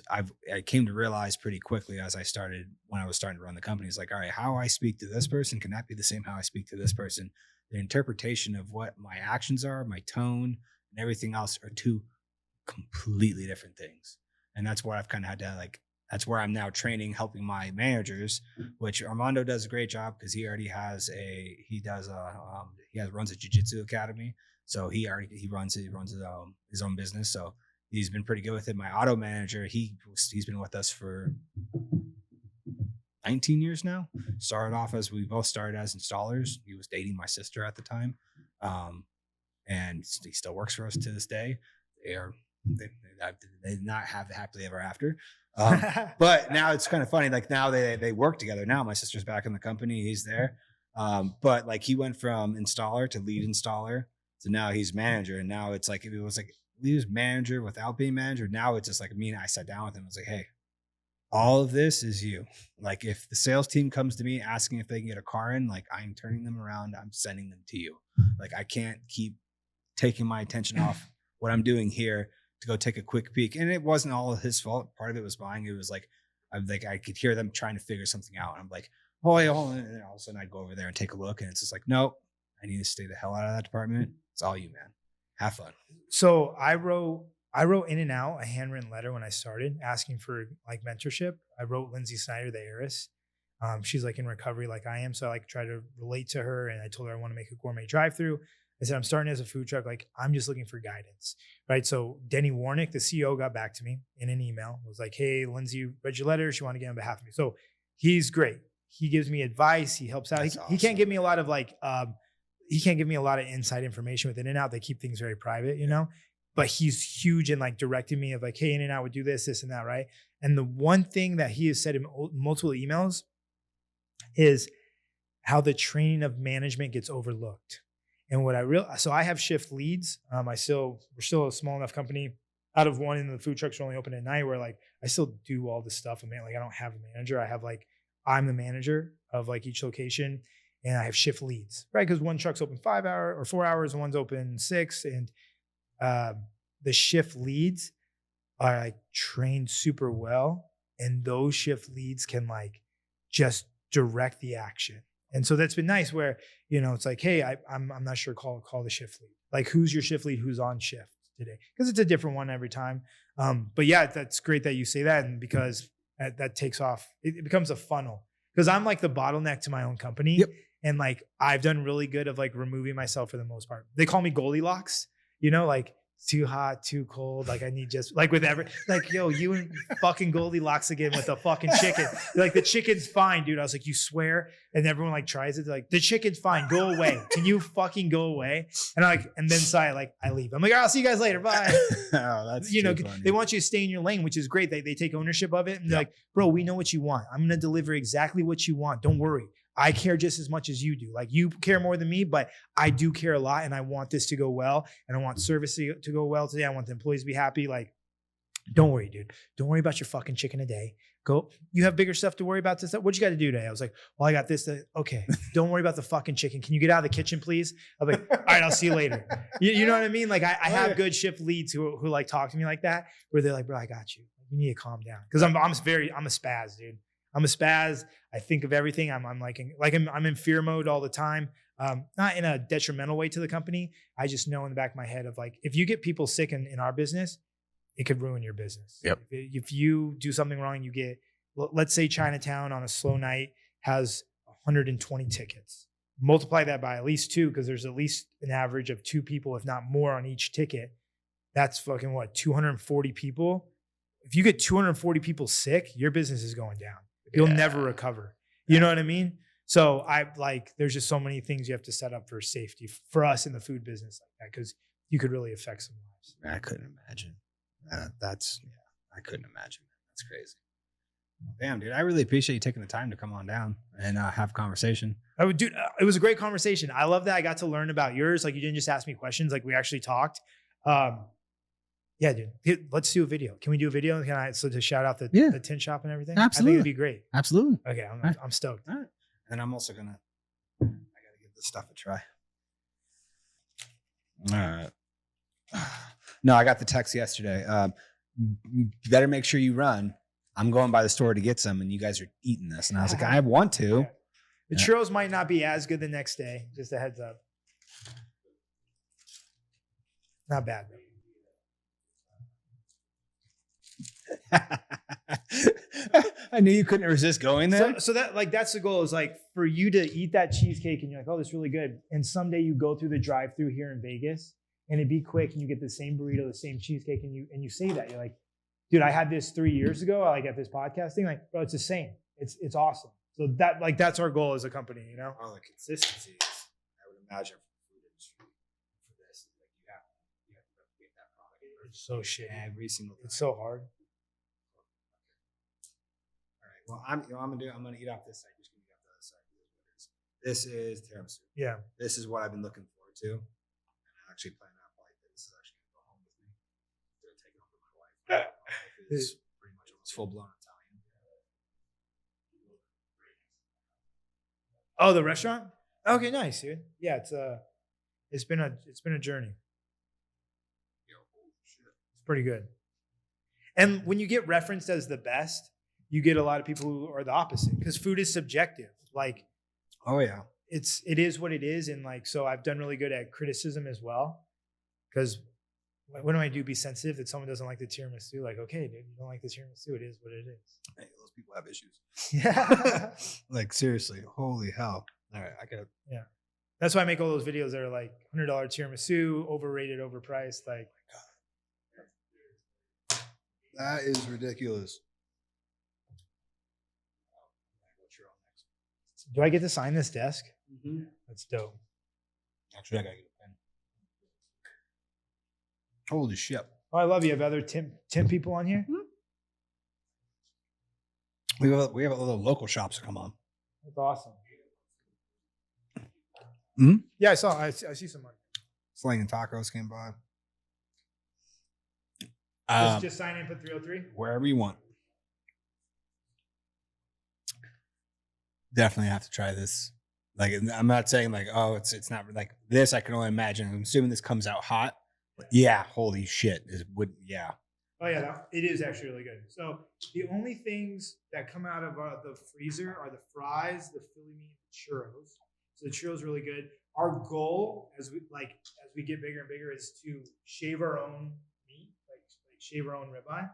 I came to realize pretty quickly when I was starting to run the company, it's like, all right, how I speak to this person, can that be the same how I speak to this person? The interpretation of what my actions are, my tone, and everything else are two completely different things. And that's where I've kind of had to that's where I'm now helping my managers, which Armando does a great job because he already has runs a jiu-jitsu academy. So he runs his own business. So he's been pretty good with it. My auto manager, he's been with us for 19 years now. We both started as installers. He was dating my sister at the time. And he still works for us to this day. They did not have the happily ever after. But now it's kind of funny. Like now they work together. Now my sister's back in the company. He's there. But like he went from installer to lead installer. So now he's manager. And now it's like, if it was like, he was manager without being manager. Now it's just like me and I sat down with him. I was like, hey, all of this is you. Like if the sales team comes to me asking if they can get a car in, like I'm turning them around. I'm sending them to you. Like I can't keep taking my attention off what I'm doing here to go take a quick peek. And it wasn't all his fault. Part of it was mine. It was like, I could hear them trying to figure something out. And I'm like, oh, yeah. And all of a sudden I'd go over there and take a look. And it's just like, nope, I need to stay the hell out of that department. It's all you, man. Have fun. So I wrote in and out a handwritten letter when I started asking for like mentorship. I wrote Lindsay Snyder, the heiress. She's like in recovery like I am. So I like try to relate to her. And I told her I want to make a gourmet drive-through. I said, I'm starting as a food truck. Like I'm just looking for guidance. Right. So Denny Warnick, the CEO, got back to me in an email. Was like, hey, Lindsay read your letter. She wanted to get on behalf of me. So he's great. He gives me advice. He helps out. He can't give me a lot of he can't give me a lot of inside information with In-N-Out. They keep things very private, but he's huge in like directing me of like, hey, In-N-Out would do this, and that, right? And the one thing that he has said in multiple emails is how the training of management gets overlooked. And what so I have shift leads. We're still a small enough company. Out of one, in the food trucks are only open at night, where like I still do all this stuff. I mean, like I don't have a manager. I have I'm the manager of like each location. And I have shift leads, right? Because one truck's open 5 hours or 4 hours, and one's open 6. And the shift leads are like trained super well. And those shift leads can like just direct the action. And so that's been nice where, it's like, hey, I'm not sure, call the shift lead. Like who's your shift lead? Who's on shift? today? Because it's a different one every time. But yeah, that's great that you say that. And because that takes off, it becomes a funnel. Because I'm like the bottleneck to my own company. Yep. And like, I've done really good of like removing myself for the most part. They call me Goldilocks, you know, like too hot, too cold. Like I need just like with like, yo, you and fucking Goldilocks again with the fucking chicken. They're like, the chicken's fine, dude. I was like, you swear? And everyone like tries it. They're like, the chicken's fine. Go away. Can you fucking go away? And I'm like, and then so I leave. I'm like, all right, I'll see you guys later. Bye. Oh, that's you know, funny. they want you to stay in your lane, which is great. They take ownership of it. And they're like, bro, we know what you want. I'm going to deliver exactly what you want. Don't worry. I care just as much as you do. Like you care more than me, but I do care a lot. And I want this to go well. And I want service to go well today. I want the employees to be happy. Like, don't worry, dude. Don't worry about your fucking chicken a day. Go. You have bigger stuff to worry about. What you got to do today? I was like, well, I got this. Okay. Don't worry about the fucking chicken. Can you get out of the kitchen, please? I'm like, all right, I'll see you later. You know what I mean? Like I have good shift leads who like talk to me like that, where they're like, bro, I got you. You need to calm down. Cause I'm a spaz, dude. I'm a spaz. I think of everything. I'm in fear mode all the time. Not in a detrimental way to the company. I just know in the back of my head of like, if you get people sick in our business, it could ruin your business. Yep. If you do something wrong, you get, let's say Chinatown on a slow night has 120 tickets. Multiply that by at least 2, because there's at least an average of 2 people, if not more, on each ticket. That's fucking what, 240 people? If you get 240 people sick, your business is going down. You'll never recover. You know what I mean? So there's just so many things you have to set up for safety for us in the food business like that, because you could really affect some lives. I couldn't imagine. I couldn't imagine. That's crazy. Damn, dude. I really appreciate you taking the time to come on down and have a conversation. Dude, it was a great conversation. I love that I got to learn about yours. Like you didn't just ask me questions, like we actually talked. Yeah, dude. Let's do a video. Can we do a video? So to shout out the tint shop and everything? Absolutely. I think it'd be great. Absolutely. Okay, I'm stoked. All right. And I'm also I gotta give this stuff a try. All right. No, I got the text yesterday. You better make sure you run. I'm going by the store to get some, and you guys are eating this. And I was like, I want to. Yeah. The churros might not be as good the next day. Just a heads up. Not bad, though. I knew you couldn't resist going there. So that's the goal, is like for you to eat that cheesecake and you're like, oh, this is really good. And someday you go through the drive-through here in Vegas and it'd be quick and you get the same burrito, the same cheesecake, and you say that. You're like, dude, I had this 3 years ago, like at this podcast thing. Like, bro, it's the same. It's awesome. So that's our goal as a company, you know? Oh, the consistency is, I would imagine, for the food industry for this. Like you have to replicate that product. It's so shit. Every single time. It's so hard. Well, I'm gonna eat off this side. You're just gonna eat off the other side. This is tiramisu. Yeah. This is what I've been looking forward to. And I actually plan out like this is actually gonna go home with me. I'm gonna take it home to my wife. My wife is pretty much almost full blown Italian. Oh, the restaurant? Okay, nice, dude. Yeah, it's been a journey. It's pretty good. And when you get referenced as the best, you get a lot of people who are the opposite, because food is subjective. Like, oh yeah, it is what it is. And like, so I've done really good at criticism as well. Because what do I do? Be sensitive that someone doesn't like the tiramisu. Like, okay, dude, you don't like the tiramisu. It is what it is. Hey, those people have issues. Yeah. Like seriously, holy hell. All right, I got. Yeah. That's why I make all those videos that are like $100 tiramisu, overrated, overpriced. Like, that is ridiculous. do I get to sign this desk? Mm-hmm. That's dope. Actually, I gotta get a pen. Holy shit! Oh, I love you. Have other Tint people on here? Mm-hmm. We have a little local shops that come on. That's awesome. Mm-hmm. Yeah, I see some money. Slang and Tacos came by. Just sign in, put 303. Wherever you want. Definitely have to try this. Like, I'm not saying like, oh, it's not like this. I can only imagine. I'm assuming this comes out hot. But yeah, holy shit! Yeah. Oh yeah, it is actually really good. So the only things that come out of the freezer are the fries, the Philly meat, and the churros. So the churros really good. our goal as we get bigger and bigger is to shave our own meat, like shave our own ribeye,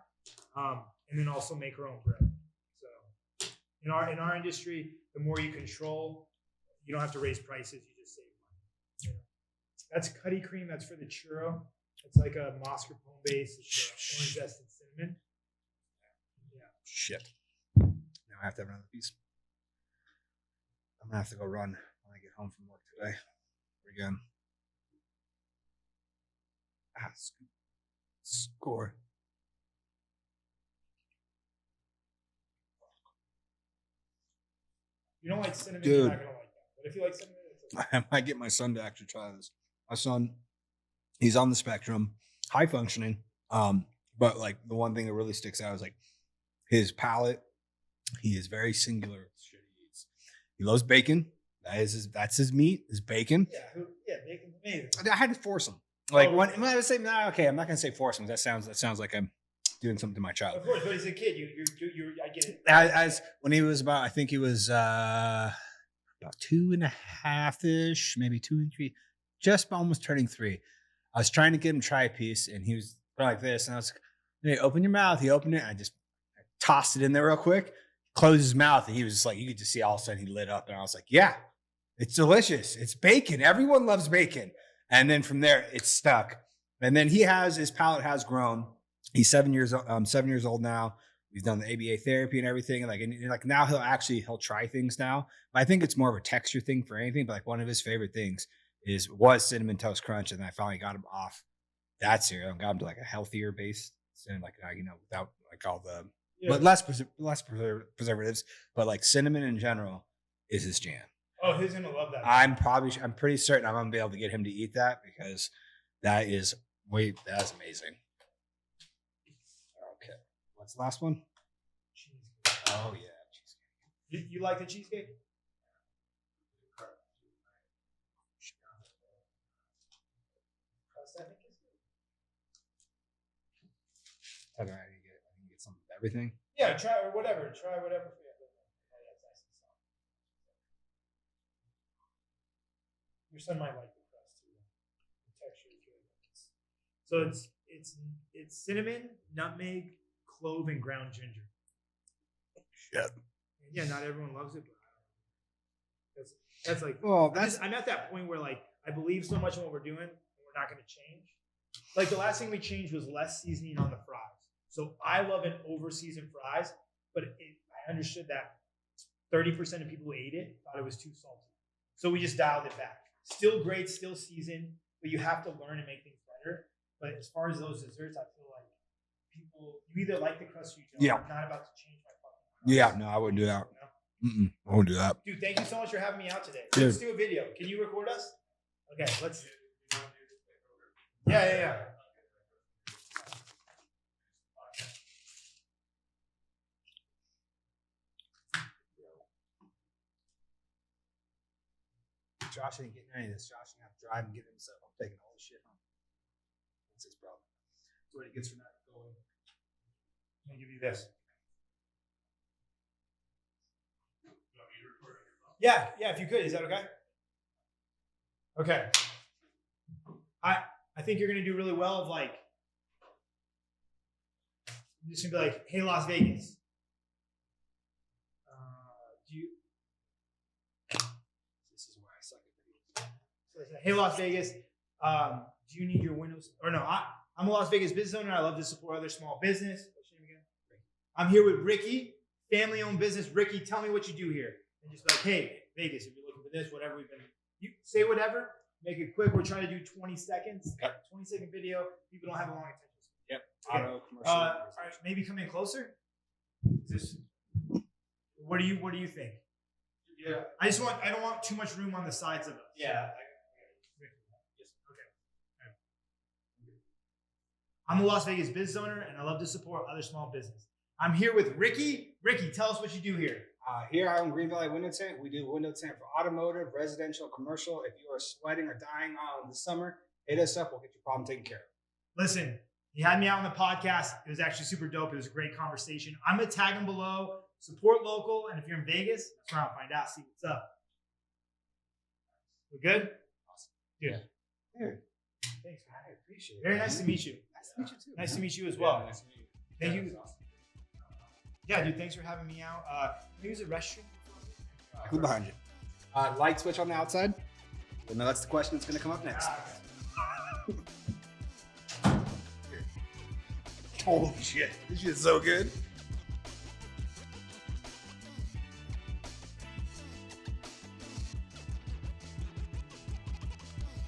and then also make our own bread. So in our industry, the more you control, you don't have to raise prices. You just save money. You know? That's cutty cream. That's for the churro. It's like a mascarpone base. It's orange zest and cinnamon. Yeah. Shit. Now I have to have another piece. I'm gonna have to go run when I get home from work today. We're good. Score. You don't like cinnamon, dude. You're not gonna like that. But if you like cinnamon, it's okay. I might get my son to actually try this. My son, he's on the spectrum, high functioning. But like the one thing that really sticks out is like his palate. He is very singular with the shit he eats. He loves bacon. That's his meat, is bacon. Yeah, bacon's amazing. I had to force him. Like when I was saying, okay, I'm not gonna say force him. That sounds like I'm doing something to my child. Of course, but he's a kid. I get it. As when he was about, I think he was about 2.5-ish, maybe 2 and 3, just almost turning 3. I was trying to get him to try a piece, and he was like this, and I was like, hey, open your mouth. He opened it, and I just tossed it in there real quick, closed his mouth, and he was just like, you could just see all of a sudden he lit up, and I was like, yeah, it's delicious. It's bacon. Everyone loves bacon. And then from there, it's stuck. And then his palate has grown. He's 7 years old now. He's done the ABA therapy and everything. And like now he'll try things now. But I think it's more of a texture thing for anything. But like one of his favorite things was Cinnamon Toast Crunch. And I finally got him off that cereal and got him to like a healthier base. And like, without like all the, but less preservatives, but like cinnamon in general is his jam. Oh, he's gonna love that. I'm pretty certain I'm gonna be able to get him to eat that because that's amazing. Okay, what's the last one? Cheesecake. Oh yeah, cheesecake. You like the cheesecake? Crust, I think is good. I can get some of everything. Yeah, try whatever for you. Your son might like the crust too. The texture is really nice. So it's cinnamon, nutmeg, clove, and ground ginger. Shit. Yeah, not everyone loves it, but that's like. Well, I'm at that point where like I believe so much in what we're doing, and we're not going to change. Like the last thing we changed was less seasoning on the fries. So I love an over-seasoned fries, but I understood that 30% of people who ate it thought it was too salty. So we just dialed it back. Still great, still seasoned, but you have to learn and make things better. But as far as those desserts, I feel like you either like the crust or you don't. Yeah. I'm not about to change my fucking crust. Yeah, no, I wouldn't do that. You know? I wouldn't do that. Dude, thank you so much for having me out today. Dude. Let's do a video. Can you record us? Okay, let's. Yeah. Josh ain't getting any of this. Josh ain't have to drive and get himself. I'm taking all this shit home. That's his problem. That's what he gets for not going. Let me give you this. Yeah, if you could. Is that okay? Okay. I think you're gonna do really well of like I'm just gonna be like, hey Las Vegas. This is where I suck at videos. Hey Las Vegas, do you need your windows? Or no, I'm a Las Vegas business owner. I love to support other small business. What's your name again? I'm here with Ricky, family-owned business. Ricky, tell me what you do here. And just like, hey, Vegas, if you're looking for this, whatever you say whatever, make it quick. We're trying to do 20 seconds, 20-second video. People don't have a long attention span. Yep. Okay. Auto commercial. All right, maybe come in closer. What do you think? Yeah. I don't want too much room on the sides of it. Yeah. I'm a Las Vegas business owner, and I love to support other small business. I'm here with Ricky. Ricky, tell us what you do here. Here out in Green Valley Window Tint, we do window tint for automotive, residential, commercial. If you are sweating or dying on the summer, hit us up. We'll get your problem taken care of. Listen, he had me out on the podcast. It was actually super dope. It was a great conversation. I'm going to tag him below. Support local. And if you're in Vegas, that's where I'll find out. See what's up. We good? Dude. Yeah. Here. Thanks, man. I appreciate it. Very nice to meet you. Nice to meet you too. Nice to meet you as well. Nice to meet you. Thank Yeah, you. that's awesome. Yeah, dude. Thanks for having me out. Can I use a restroom? Who's behind you? Light switch on the outside. Well, no, that's the question that's going to come up next. Holy shit. This shit's so good.